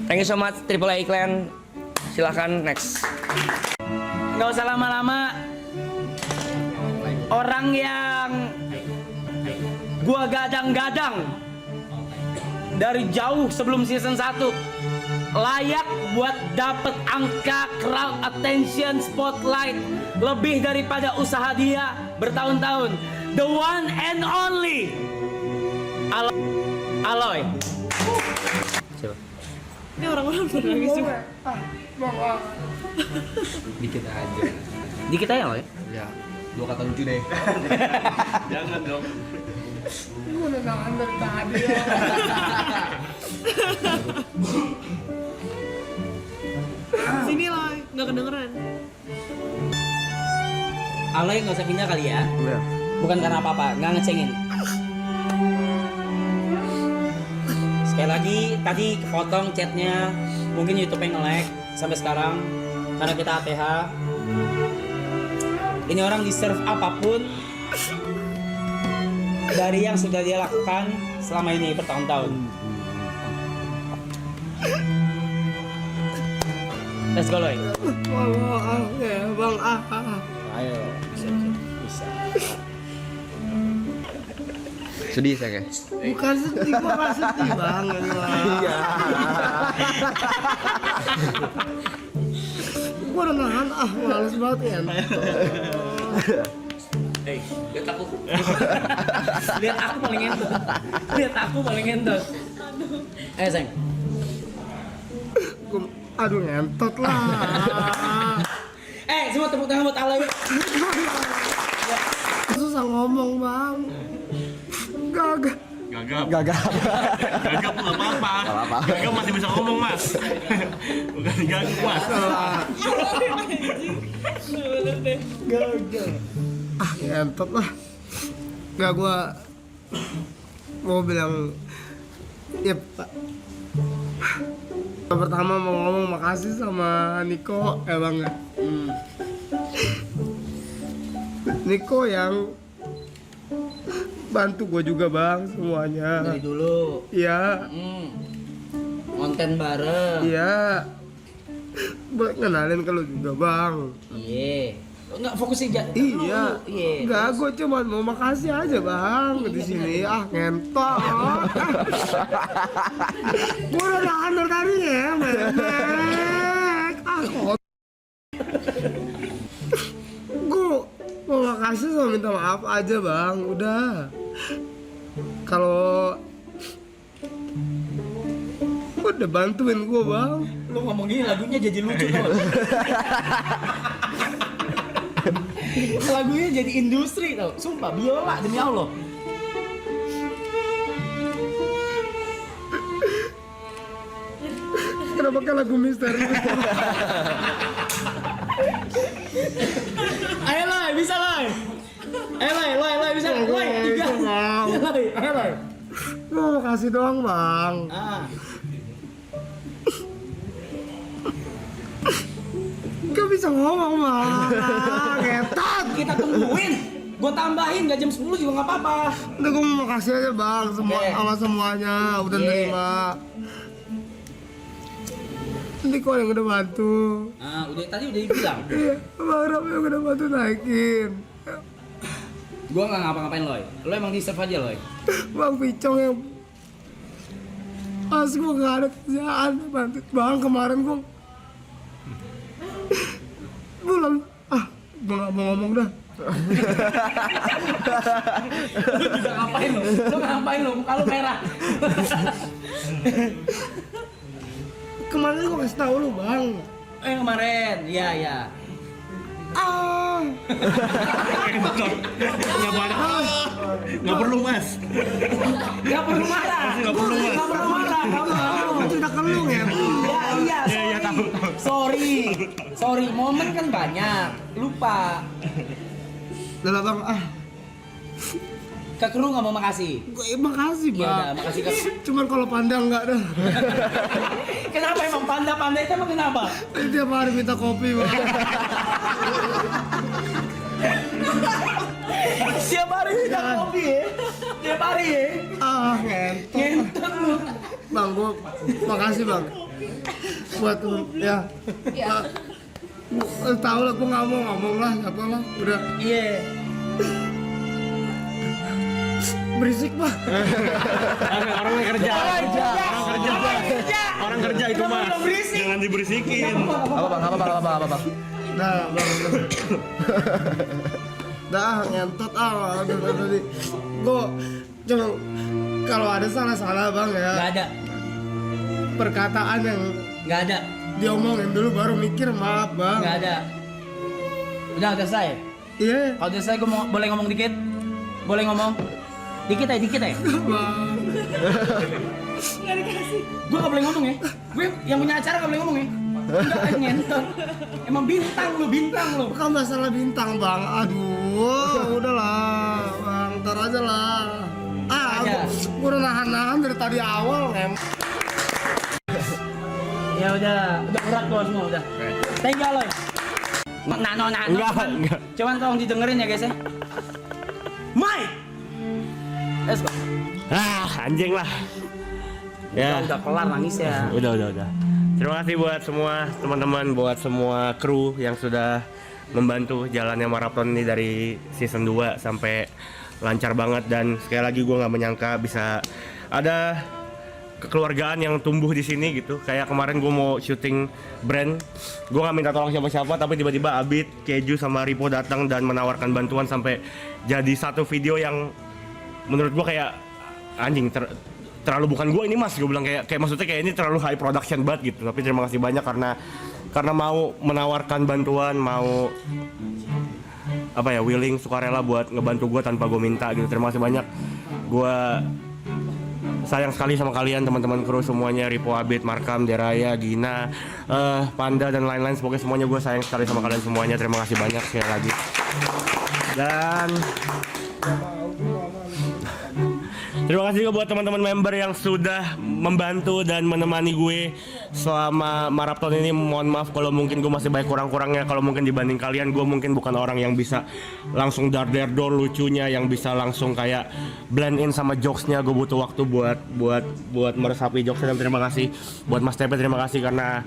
Thank you so much, Triple A Clan. Silahkan next. Nggak usah lama-lama. Orang yang gua gadang-gadang dari jauh sebelum season 1 layak buat dapet angka crowd attention spotlight lebih daripada usaha dia bertahun-tahun. The one and only Aloy. Siapa? Ini orang-orang nangis juga. Dikit aja. Dikit aja, Loy. Ya, 2 kata lucu deh. Jangan dong. Gue udah tangan dari tadi ya. Sini lah, nggak kedengeran. Aloy nggak usah pindah kali ya. Iya. Bukan karena apa-apa, nggak ngecengin. Sekali lagi, tadi kepotong chatnya, mungkin YouTube-nya nge-lag sampai sekarang karena kita ATH. Ini orang deserve apapun dari yang sudah dia lakukan selama ini bertahun-tahun. Let's go, Loy. Ya bang, Ayo, bisa. Sedih saya kayak. bukan sedih, gue gak sedih bang. Iya. Gue udah nahan, males banget ya. Hey, lihat aku. Lihat aku paling entot. Lihat aku paling entot. Sayang. Aduh ngentot lah. Semua tepuk tangan buat Aloy. Susah ngomong bang. Gagap. Gagap nggak apa-apa. Gagap masih bisa ngomong mas. Bukan gagap mas. Gagap. Ngentot lah. Gak, gue mau bilang ya Pak. Pertama mau ngomong makasih sama Niko ya bang. Niko yang bantu gue juga bang semuanya. Dari dulu. Iya. Konten bareng. Iya. Buat kenalin ke lu juga bang. Iya. Enggak fokus aja. Iya. Iya. Enggak, gue cuma mau makasih aja bang di sini. Ngentot. Gue udah nahan dari tadi ya, memek. Gue mau makasih sama minta maaf aja bang. Udah. Kalau udah bantuin gue bang. Lu ngomong gini lagunya jadi lucu tau. Lagunya jadi industri tau. Sumpah, biola demi Allah. Kenapa kan lagu misteri? Ayo Loy, bisa Loy. Ayo Loy, bisa Loy. 3. Ayo Loy. Mau makasih doang bang. Gak bisa ngomong bang. Ngetot. Kita tungguin. Gue tambahin, gak jam 10 juga gak apa-apa. Udah gue mau makasih aja bang semua Oke. sama semuanya udah Oke. nerima. Nanti kok yang udah bantu. Tadi udah dibilang. Iya, bang Ram yang udah bantu naikin. Gue gak ngapa-ngapain Loy. Lo emang deserve aja Loy. Bang Picong yang pas gue gak ada kerjaan bantu bang kemarin gue bulan gue gak mau ngomong dah. Lu juga ngapain lo? Lu ngapain lo? Muka lu merah. Kemarin gue kasih tahu lu bang. Yang kemarin, iya. Nggak perlu mas. Gak perlu marah. Gak perlu marah. Gue cerita ke lu ya. Iya, sorry. Momen kan banyak. Lupa. Udah lah bang, Ke kru gak mau makasih. gue makasih Ya udah, bang. makasih ke. Cuman kalau pandang nggak dah. Kenapa emang panda itu emang kenapa? Tiap hari minta kopi bang. Tiap hari minta kopi ya. Tiap hari ya. Ngentot lu. Bang, gua makasih bang. Buat ya. Tahu lah, gua nggak mau ngomong lah, apa lah, udah. Iya. Berisik pak. Orang kerja. Orang kerja itu mah. Jangan diberisikin. Apa bang? Nah, bang. Dah ngentot aduh tadi. Gua cuma kalau ada salah-salah bang ya. Nggak ada, Perkataan yang nggak ada, diomongin dulu baru mikir, maaf bang. nggak ada. Udah selesai. Iya Kalau udah selesai, gue boleh ngomong dikit? Boleh ngomong? Dikit aja. bang. Gue gak boleh ngomong ya. Gue yang punya acara gak boleh ngomong ya. Enggak, ngentot. Emang bintang lu. Bukan masalah bintang bang. Aduh, udahlah bang, ntar aja lah. Gua udah nahan dari tadi awal Ya udah berat gua semua udah. Thank you Aloy. Nano. Enggak. Cuman tolong didengerin ya guys ya. Mike. Let's go. Anjing lah. Ya. Udah kelar nangis ya. Udah. Terima kasih buat semua teman-teman, buat semua kru yang sudah membantu jalannya maraton ini dari season 2 sampai lancar banget. Dan sekali lagi gue nggak menyangka bisa ada kekeluargaan yang tumbuh di sini gitu. Kayak kemarin gue mau syuting brand, gue nggak minta tolong siapa-siapa, tapi tiba-tiba Abid, Keju sama Ripo datang dan menawarkan bantuan sampai jadi satu video yang menurut gue kayak anjing terlalu bukan gue ini mas, gue bilang kayak maksudnya kayak ini terlalu high production banget gitu. Tapi terima kasih banyak karena mau menawarkan bantuan, mau apa ya, willing, sukarela buat ngebantu gue tanpa gue minta gitu. Terima kasih banyak. Gue sayang sekali sama kalian teman-teman kru semuanya, Ripo, Abid, Markam, Deraya, Gina, Panda dan lain-lain. Semoga semuanya gue sayang sekali sama kalian semuanya. Terima kasih banyak sekali lagi. Dan terima kasih juga buat teman-teman member yang sudah membantu dan menemani gue selama maraton ini. Mohon maaf kalau mungkin gue masih banyak kurang-kurangnya. Kalau mungkin dibanding kalian, gue mungkin bukan orang yang bisa langsung dar-der-dor lucunya, yang bisa langsung kayak blend in sama jokesnya. Gue butuh waktu buat meresapi jokesnya. Dan terima kasih buat Mas Tepe, terima kasih karena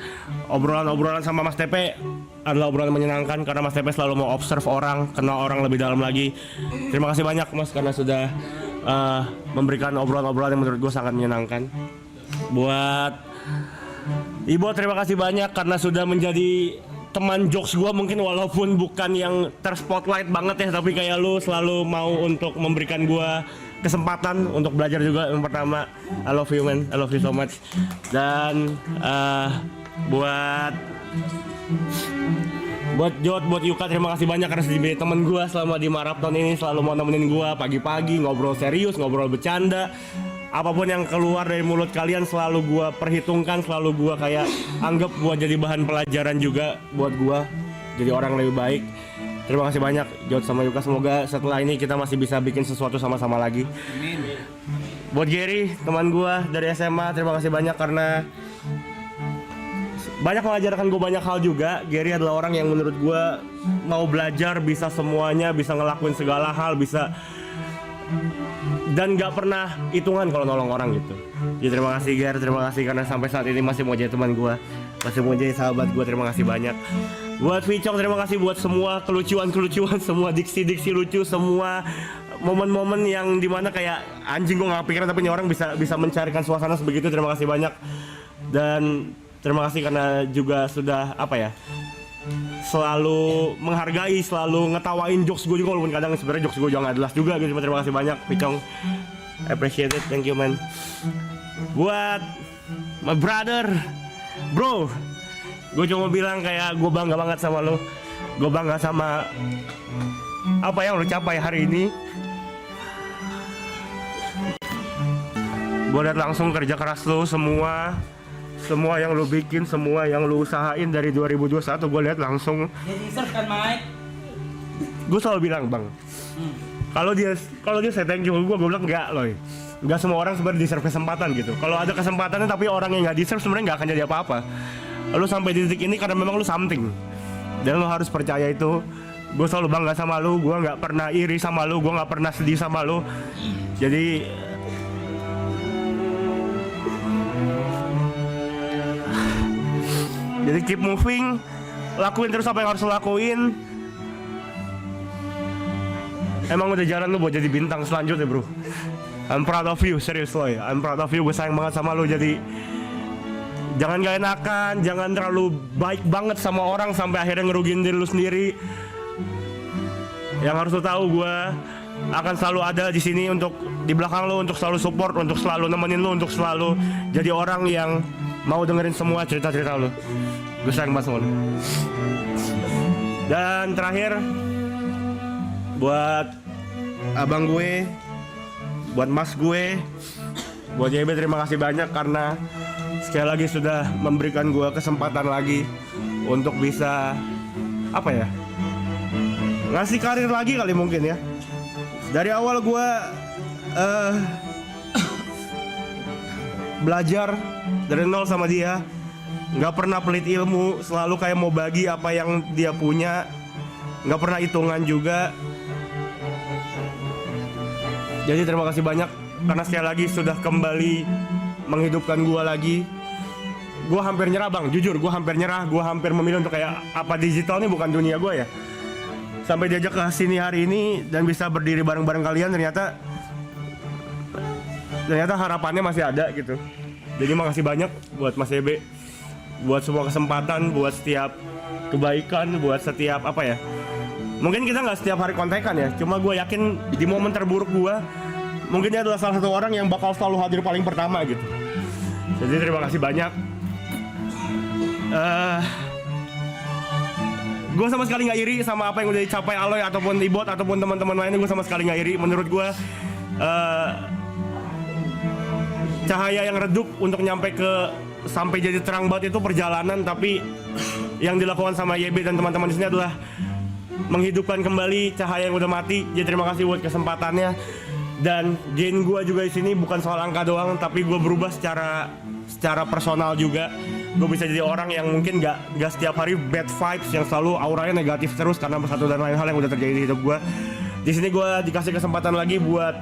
obrolan sama Mas Tepe adalah obrolan menyenangkan, karena Mas Tepe selalu mau observe orang, kenal orang lebih dalam lagi. Terima kasih banyak Mas karena sudah memberikan obrolan-obrolan yang menurut gue sangat menyenangkan. Buat Ibo, terima kasih banyak karena sudah menjadi teman jokes gue, mungkin walaupun bukan yang terspotlight banget ya, tapi kayak lu selalu mau untuk memberikan gue kesempatan untuk belajar juga. Yang pertama, I love you man, I love you so much. Dan buat Jod, buat Yuka, terima kasih banyak karena sudah menjadi teman gue selama di maraton ini, selalu mau nemenin gue pagi-pagi, ngobrol serius, ngobrol bercanda. Apapun yang keluar dari mulut kalian selalu gue perhitungkan, selalu gue kayak anggap buat jadi bahan pelajaran juga buat gue jadi orang lebih baik. Terima kasih banyak Jod sama Yuka, semoga setelah ini kita masih bisa bikin sesuatu sama-sama lagi. Amin. Buat Gary, teman gue dari SMA, terima kasih banyak karena banyak mengajarkan gue banyak hal juga. Gary adalah orang yang menurut gue mau belajar, bisa semuanya, bisa ngelakuin segala hal, bisa, dan gak pernah hitungan kalau nolong orang gitu. Jadi terima kasih Gary, terima kasih karena sampai saat ini masih mau jadi teman gue, masih mau jadi sahabat gue. Terima kasih banyak. Buat Vicong, terima kasih buat semua kelucuan, semua diksi lucu, semua momen-momen yang dimana kayak anjing gue gak kepikiran tapi ini orang bisa mencarikan suasana sebegitu. Terima kasih banyak. Dan terima kasih karena juga sudah selalu menghargai, selalu ngetawain jokes gue juga, walaupun kadang sebenarnya jokes gue juga gak jelas juga gitu. Terima kasih banyak Picong, appreciate it, thank you man. Buat my brother, bro, gue cuma bilang kayak gue bangga banget sama lo. Gue bangga sama apa yang lo capai hari ini. Gue lihat langsung kerja keras lo, semua yang lu bikin, semua yang lu usahain dari 2021, gue lihat langsung. Dia deserve kan Mike? Gue selalu bilang bang, kalau dia say thank you gue bilang enggak loh. Enggak semua orang sebenarnya deserve kesempatan gitu. Kalau ada kesempatannya tapi orang yang nggak deserve sebenarnya nggak akan jadi apa-apa. Lu sampai di titik ini karena memang lu something. Dan lo harus percaya itu. Gue selalu bangga sama lo, gue nggak pernah iri sama lo, gue nggak pernah sedih sama lo. Jadi keep moving, lakuin terus apa yang harus lo lakuin. Emang udah jalan lo buat jadi bintang selanjutnya, bro. I'm proud of you, seriously. I'm proud of you, gue sayang banget sama lo. Jadi jangan gak enakan, jangan terlalu baik banget sama orang sampai akhirnya ngerugiin diri lu sendiri. Yang harus lo tahu, gue akan selalu ada di sini untuk di belakang lo, untuk selalu support, untuk selalu nemenin lo, untuk selalu jadi orang yang mau dengerin semua cerita-cerita lo. Gue sayang banget sama lo. Dan terakhir, buat abang gue, buat mas gue, buat JB, terima kasih banyak karena sekali lagi sudah memberikan gue kesempatan lagi untuk bisa apa ya, ngasih karir lagi kali mungkin ya. Dari awal gue belajar dari nol sama dia, nggak pernah pelit ilmu, selalu kayak mau bagi apa yang dia punya, nggak pernah hitungan juga. Jadi terima kasih banyak karena sekali lagi sudah kembali menghidupkan gue lagi. Gue hampir nyerah bang, jujur gue hampir nyerah, gue hampir memilih untuk kayak apa digital ini bukan dunia gue ya. Sampai diajak ke sini hari ini dan bisa berdiri bareng-bareng kalian, ternyata harapannya masih ada gitu. Jadi makasih banyak buat Mas Ebe, buat semua kesempatan, buat setiap kebaikan, buat setiap apa ya. Mungkin kita nggak setiap hari kontekan ya, cuma gue yakin di momen terburuk gue, mungkin dia adalah salah satu orang yang bakal selalu hadir paling pertama gitu. Jadi terima kasih banyak. Gue sama sekali nggak iri sama apa yang udah dicapai Aloy ataupun Ibot ataupun teman-teman lainnya. Gue sama sekali nggak iri. Menurut gue cahaya yang redup untuk nyampe ke sampai jadi terang banget itu perjalanan, tapi yang dilakukan sama YB dan teman-teman di sini adalah menghidupkan kembali cahaya yang udah mati. Jadi terima kasih buat kesempatannya. Dan gain gue juga di sini bukan soal angka doang, tapi gue berubah secara personal juga. Gue bisa jadi orang yang mungkin gak setiap hari bad vibes, yang selalu auranya negatif terus karena satu dan lain hal yang udah terjadi di hidup gue. Di sini gue dikasih kesempatan lagi buat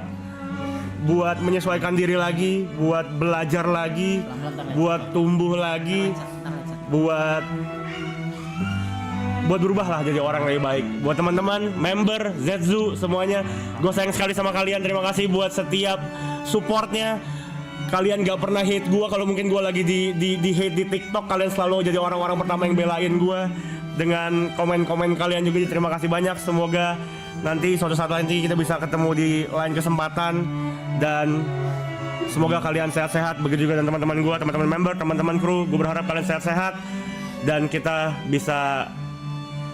menyesuaikan diri lagi, buat belajar lagi, buat tumbuh lagi, buat berubah lah jadi orang lebih baik. Buat teman-teman, member, Zetsu, semuanya, gue sayang sekali sama kalian. Terima kasih buat setiap supportnya. Kalian gak pernah hate gue kalau mungkin gue lagi di hate di TikTok. Kalian selalu jadi orang-orang pertama yang belain gue dengan komen-komen kalian juga. Jadi terima kasih banyak. Semoga nanti suatu saat nanti kita bisa ketemu di lain kesempatan. Dan semoga kalian sehat-sehat. Begitu juga dan teman-teman gue, teman-teman member, teman-teman kru. Gue berharap kalian sehat-sehat dan kita bisa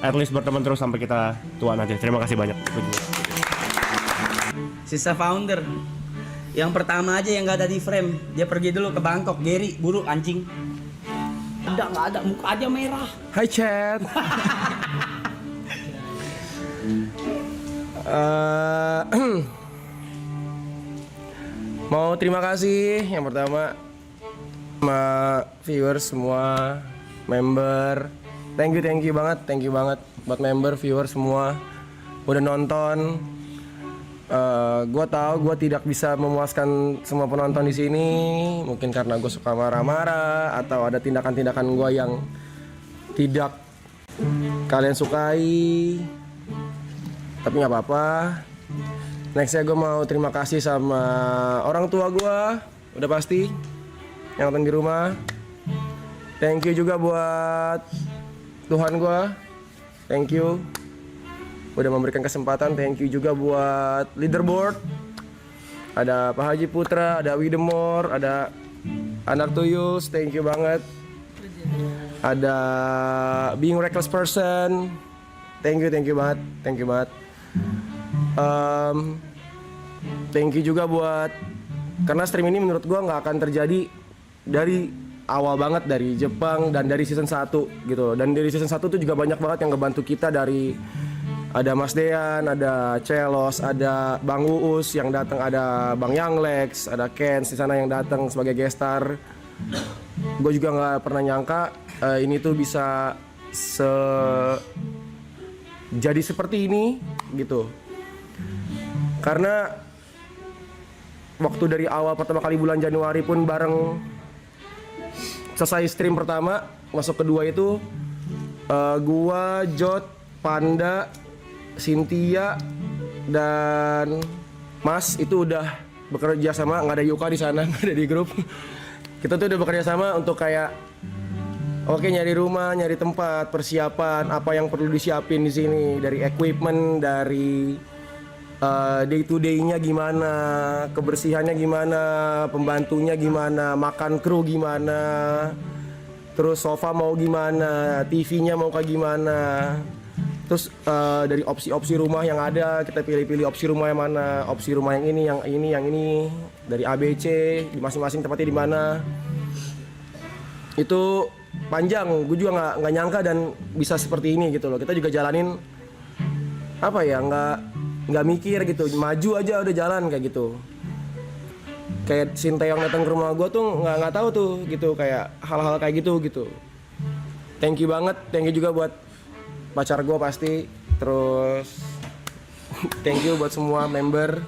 at least berteman terus sampai kita tua nanti. Terima kasih banyak. Sisa founder yang pertama aja yang gak ada di frame, dia pergi dulu ke Bangkok. Gary, buru anjing. Nggak ada, muka aja merah. Hai chat. Mau terima kasih yang pertama sama viewers semua, member. Thank you banget buat member, viewer semua udah nonton. Gue tahu gue tidak bisa memuaskan semua penonton di sini, mungkin karena gue suka marah-marah atau ada tindakan-tindakan gue yang tidak kalian sukai. Tapi nggak apa-apa. Nextnya gue mau terima kasih sama orang tua gue, udah pasti yang nonton di rumah. Thank you juga buat Tuhan gue, thank you udah memberikan kesempatan. Thank you juga buat leaderboard, ada Pak Haji Putra, ada Widemore, ada Anak Tuyus, thank you banget. Ada Being Reckless Person, thank you banget. Thank you juga buat, karena stream ini menurut gue nggak akan terjadi dari awal banget, dari Jepang dan dari season 1 gitu. Dan dari season 1 tuh juga banyak banget yang ngebantu kita, dari ada Mas Dean, ada Celos, ada Bang Uus yang datang, ada Bang Young Lex, ada Ken di sana yang datang sebagai guest star. Gue juga nggak pernah nyangka ini tuh bisa jadi seperti ini gitu. Karena waktu dari awal pertama kali bulan Januari pun bareng selesai stream pertama, masuk kedua itu gua, Jot, Panda, Cynthia dan Mas itu udah bekerja sama, nggak ada Yuka di sana, nggak ada di grup. Kita tuh udah bekerja sama untuk kayak oke, nyari rumah, nyari tempat, persiapan, apa yang perlu disiapin di sini, dari equipment, dari day to day-nya gimana, kebersihannya gimana, pembantunya gimana, makan kru gimana, terus sofa mau gimana, TV-nya mau kayak gimana. Terus dari opsi-opsi rumah yang ada, kita pilih-pilih opsi rumah yang mana, opsi rumah yang ini, dari ABC, di masing-masing tempatnya di mana. Itu panjang, gue juga nggak nyangka dan bisa seperti ini gitu loh. Kita juga jalanin apa ya, nggak mikir gitu, maju aja udah jalan kayak gitu. Kayak Sinteyong datang ke rumah gue tuh nggak tahu tuh gitu, kayak hal-hal kayak gitu. Thank you banget, thank you juga buat pacar gue pasti, terus thank you buat semua member,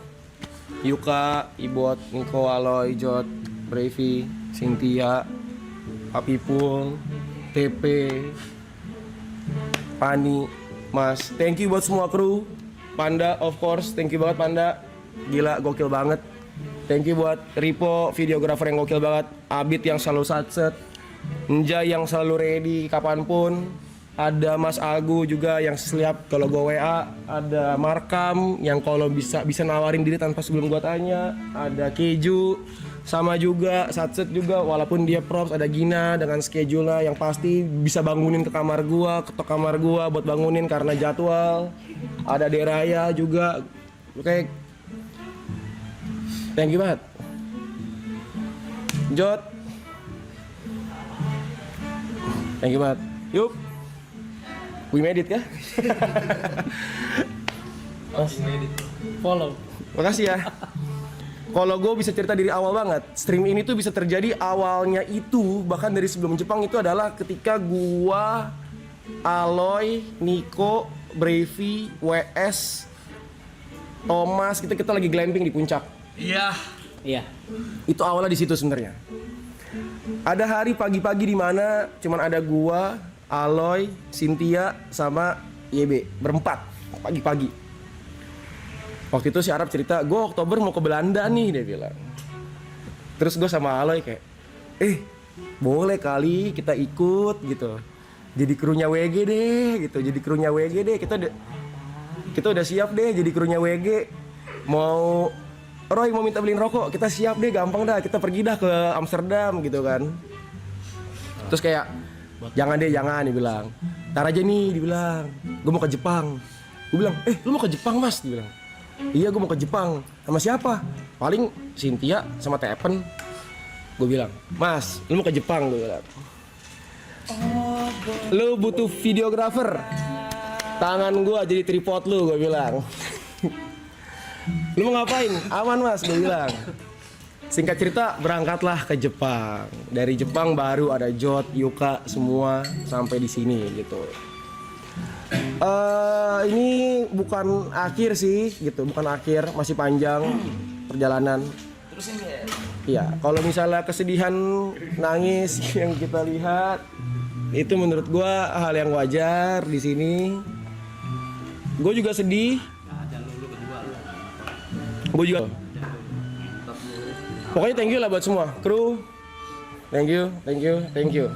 Yuka, Ibot, Niko, Aloy, Jot, Brevi, Cynthia, Papipul, TP, Pani, Mas. Thank you buat semua kru, Panda of course, thank you banget Panda, gila gokil banget. Thank you buat Ripo, videografer yang gokil banget, Abid yang selalu satset, Nja yang selalu ready kapanpun. Ada Mas Agu juga yang siap kalau gue WA, ada Markam yang kalau bisa nawarin diri tanpa sebelum gue tanya, ada Keju sama juga Satset juga walaupun dia props, ada Gina dengan schedule-nya yang pasti bisa bangunin ke kamar gua, ketok kamar gua buat bangunin karena jadwal. Ada Deraya juga. Oke. Thank you banget. Jot. Thank you banget. Yuk. We made it ya. Follow. Makasih ya. Kalau gue bisa cerita dari awal banget, stream ini tuh bisa terjadi awalnya itu bahkan dari sebelum Jepang itu adalah ketika gua, Aloy, Niko, Brevi, WS, Thomas, kita lagi glamping di puncak. Iya. Itu awalnya di situ sebenarnya. Ada hari pagi-pagi di mana cuman ada gua, Aloy, Cynthia sama YB berempat pagi-pagi. Waktu itu si Arab cerita, gue Oktober mau ke Belanda nih, dia bilang. Terus gue sama Aloy kayak, boleh kali kita ikut gitu. Jadi krunya WG deh gitu, jadi krunya WG deh. Kita udah siap deh jadi krunya WG. Mau Roy mau minta beliin rokok, kita siap deh, gampang dah, kita pergi dah ke Amsterdam gitu kan. Terus kayak, jangan deh, jangan, dia bilang. Ntar aja nih, dia bilang, gue mau ke Jepang. Gue bilang, lu mau ke Jepang mas? Dia bilang. Iya gue mau ke Jepang. Sama siapa? Paling Cynthia sama Tepen. Gue bilang, mas lu mau ke Jepang? Gue bilang, lu butuh videografer, tangan gue jadi tripod lu. Gue bilang, lu mau ngapain? Aman mas, gue bilang. Singkat cerita berangkatlah ke Jepang. Dari Jepang baru ada Jot, Yuka semua sampai di sini gitu. Ini bukan akhir sih gitu, bukan akhir, masih panjang perjalanan. Terusin ya. Iya, kalau misalnya kesedihan, nangis yang kita lihat itu menurut gua hal yang wajar di sini. Gue juga sedih. Gue juga. Pokoknya thank you lah buat semua kru. Thank you. Thank you.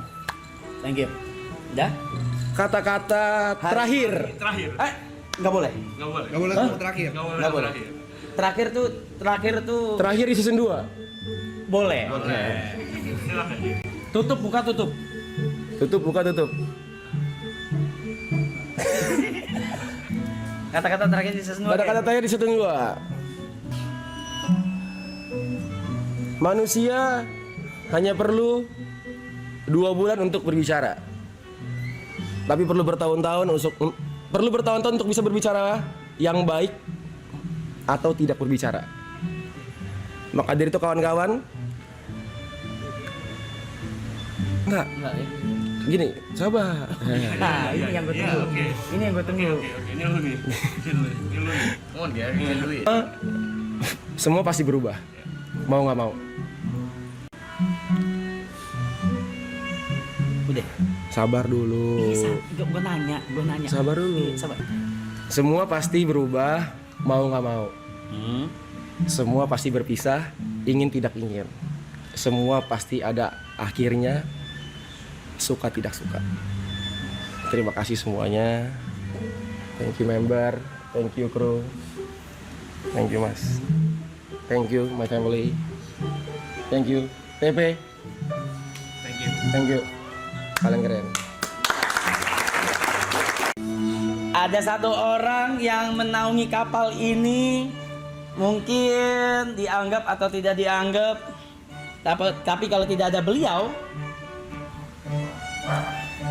Udah? Kata-kata terakhir. Nggak boleh. Gak boleh ngomong terakhir. Nggak boleh. Terakhir tuh Terakhir di season 2. boleh. Tutup buka tutup. Tutup buka tutup. Kata-kata terakhir di season 2. Kata-kata terakhir di season 2. Manusia hanya perlu 2 bulan untuk berbicara. Tapi perlu bertahun-tahun untuk bisa berbicara yang baik atau tidak berbicara. Maka dari itu kawan-kawan, Enggak ya. Gini, sabar. Nah, ini yang gue tunggu. Ini yang gue tunggu. Semua pasti berubah. Mau nggak mau. Udah. Sabar dulu. Gue nanya. Sabar dulu. Sabar. Semua pasti berubah, mau nggak mau. Semua pasti berpisah, ingin tidak ingin. Semua pasti ada akhirnya, suka tidak suka. Terima kasih semuanya. Thank you member, thank you kru, thank you mas, thank you my family, thank you TP, thank you, kalian keren. Ada satu orang yang menaungi kapal ini, mungkin dianggap atau tidak dianggap, tapi kalau tidak ada beliau,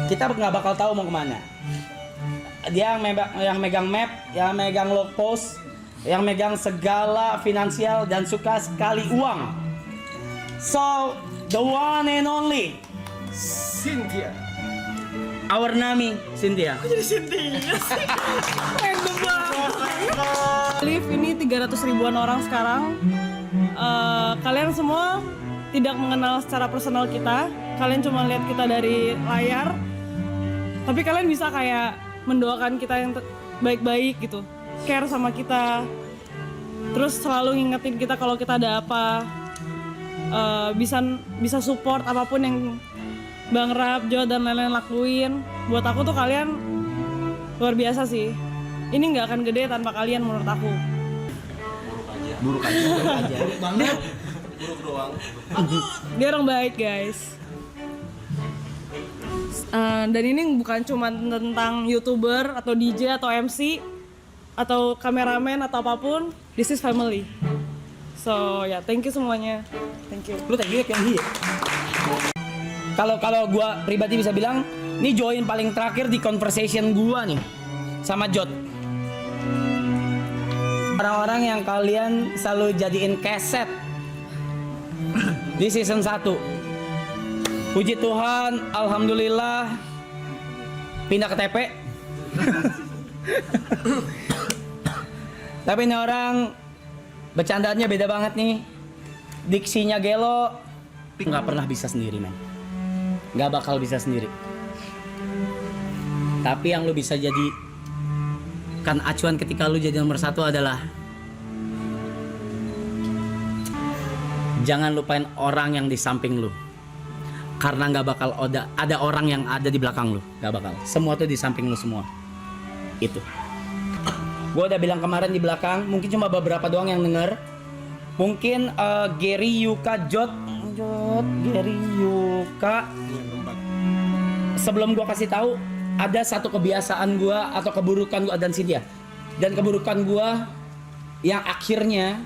kita nggak bakal tahu mau kemana. Dia yang megang map, yang megang log post, yang megang segala finansial dan suka sekali uang. So, the one and only Cynthia. Our Nami, Cynthia. Live ini 300 ribuan orang sekarang. Kalian semua tidak mengenal secara personal kita. Kalian cuma lihat kita dari layar. Tapi kalian bisa kayak mendoakan kita yang baik-baik gitu. Care sama kita. Terus selalu ngingetin kita kalau kita ada apa. Bisa support apapun yang Bang Rap, Jo, dan lain-lain lakuin. Buat aku tuh kalian luar biasa sih. Ini nggak akan gede tanpa kalian menurut aku. Buruk banget. Dia orang baik guys. Dan ini bukan cuma tentang YouTuber atau DJ atau MC atau kameramen atau apapun. This is family. So ya, thank you semuanya. Thank you. Lu thank you yang dia. Kalau gua pribadi bisa bilang, ini join paling terakhir di conversation gua nih sama Jot. Orang-orang yang kalian selalu jadiin keset di season 1. Puji Tuhan, alhamdulillah pindah ke TP. Tapi ini orang bercandaannya beda banget nih. Diksinya gelo, nggak pernah bisa sendiri men. Nggak bakal bisa sendiri. Tapi yang lu bisa jadi kan acuan ketika lu jadi nomor 1 adalah jangan lupain orang yang di samping lu. Karena nggak bakal ada orang yang ada di belakang lu, nggak bakal. Semua tuh di samping lu semua. Itu. Gue udah bilang kemarin di belakang, mungkin cuma beberapa doang yang denger. Mungkin Gary, Yuka, Jot, Gary, Yuka. Sebelum gue kasih tahu, ada satu kebiasaan gue atau keburukan gue dan Cynthia. Dan keburukan gue yang akhirnya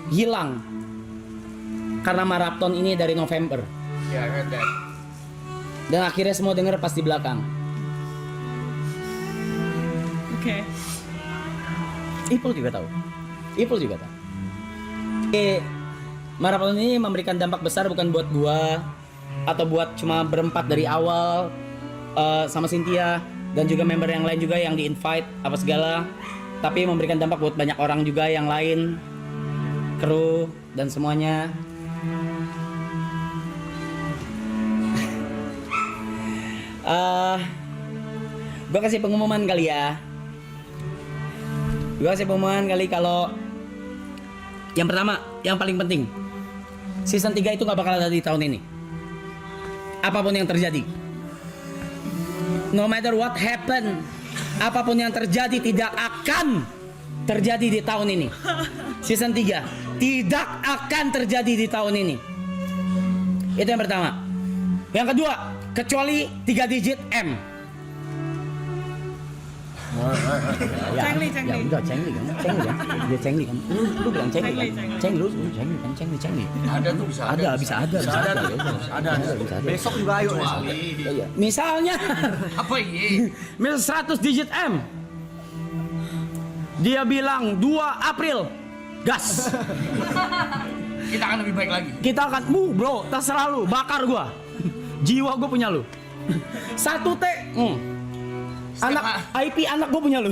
hilang. Karena maraton ini dari November. Yeah, I heard that. Dan akhirnya semua denger pas di belakang. Oke. Ipul juga tahu. Maraton ini memberikan dampak besar bukan buat gua atau buat cuma berempat dari awal sama Cynthia dan juga member yang lain juga yang di-invite apa segala. Tapi memberikan dampak buat banyak orang juga yang lain, kru dan semuanya. Gue kasih pengumuman kali ya. Kalau yang pertama, yang paling penting, season 3 itu gak bakal ada di tahun ini. Apapun yang terjadi, no matter what happen, apapun yang terjadi tidak akan terjadi di tahun ini. Season 3 tidak akan terjadi di tahun ini. Itu yang pertama. Yang kedua, kecuali 3 digit M. Cengli. Ya udah cengli kan. Dia cengli kan. Lu bilang cengli kan. Cengli. Ada tuh bisa ada. Besok juga ayo. Misalnya Apa ini? misal 100 digit M. Dia bilang 2 April. Gas. Kita akan lebih baik lagi. Kita akan bro, terserah lu, bakar gua. Jiwa gue punya lu. 1T. Anak IP anak gue punya lu.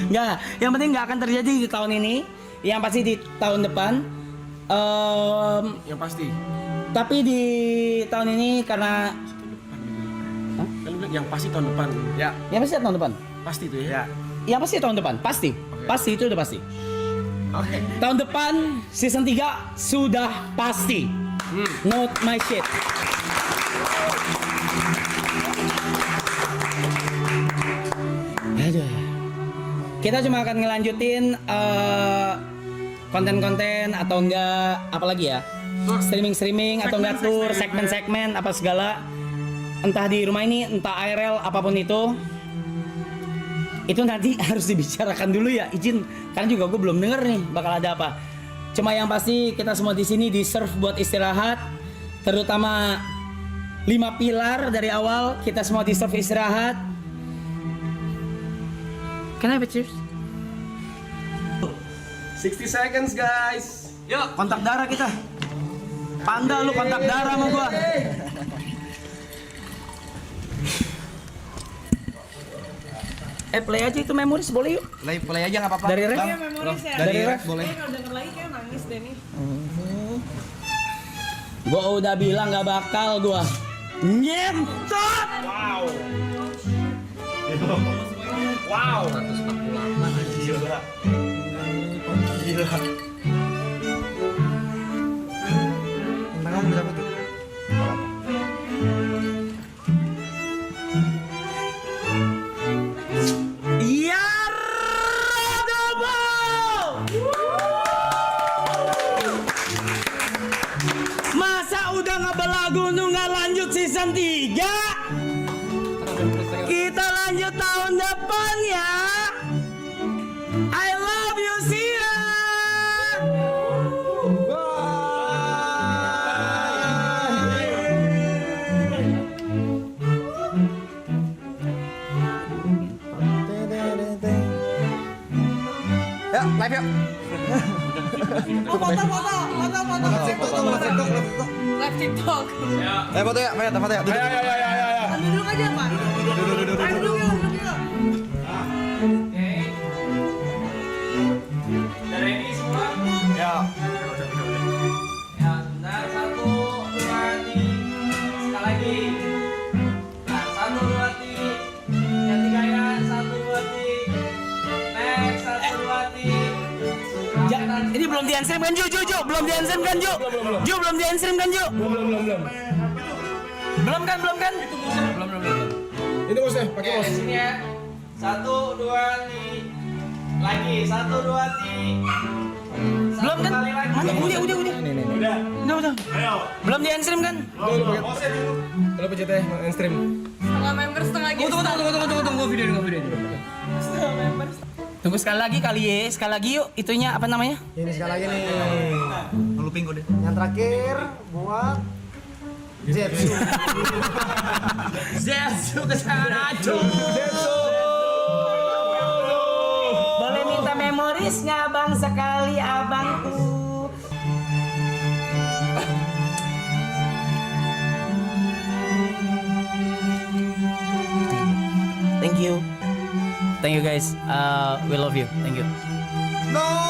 Nggak, yang penting nggak akan terjadi di tahun ini. Yang pasti di tahun depan. Yang pasti. Tapi di tahun ini karena Kan lu bilang yang pasti tahun depan. Ya, yang pasti tahun depan. pasti itu ya. Yang pasti tahun depan, pasti. Pasti itu udah pasti. Oke. Tahun depan season 3 sudah pasti. Not my shit. Aduh. Kita cuma akan ngelanjutin konten-konten atau enggak apalagi ya? Streaming atau enggak tour, segmen-segmen apa segala. Entah di rumah ini, entah IRL apapun itu nanti harus dibicarakan dulu ya, izin. Karena juga gue belum denger nih bakal ada apa. Cuma yang pasti kita semua di sini deserve buat istirahat, terutama 5 pilar dari awal kita semua deserve istirahat. Kenapa cheers? 60 seconds guys. Yuk kontak darah kita. Panda lu kontak darah sama gua. Play aja itu memoris boleh yuk. Play aja nggak apa-apa. Dari ref? Iya, memoris ya. Dari ref boleh. Kalau denger lagi kayak nangis deh nih. Gua udah bilang nggak bakal gua nyentot. Wow. Ya Radabo! Masa udah ngebelagu nggak lanjut season 3? Kita lanjut tahun depan ya. I love you, see ya. Ya, live yuk. Foto. Live TikTok. Foto ya, foto ya. Duduk aja, Pak. Duduk yuk. Ready semua? Ya. Ya, sebentar. 1, 2, 3. Sekali lagi. Nah, 1, 2, 3. Yang 3 ya. 1, 2, 3. Next, 1, 2, 3. Ini belum di stream kan Ju? Belum di stream kan Ju? Ju belum di stream kan Ju? Belum kan? Ini bosnya, pakai Oke, bos. di sini ya. 1, 2, 3. Lagi. 1, 2, 3. Belum kan? Kali lagi. Mana? Udah. Belum di stream kan? Kalau pencetnya mainstream. Setengah member setengah guest. Tunggu video. Setengah member. Tunggu sekali lagi kali ya. Sekali lagi yuk. Itunya apa namanya? Ini sekali lagi nih. Yang terakhir buat Zetsu. Zetsu kesana aja. Boleh minta memorisnya bang sekali abangku. Thank you guys. We love you. Thank you. No.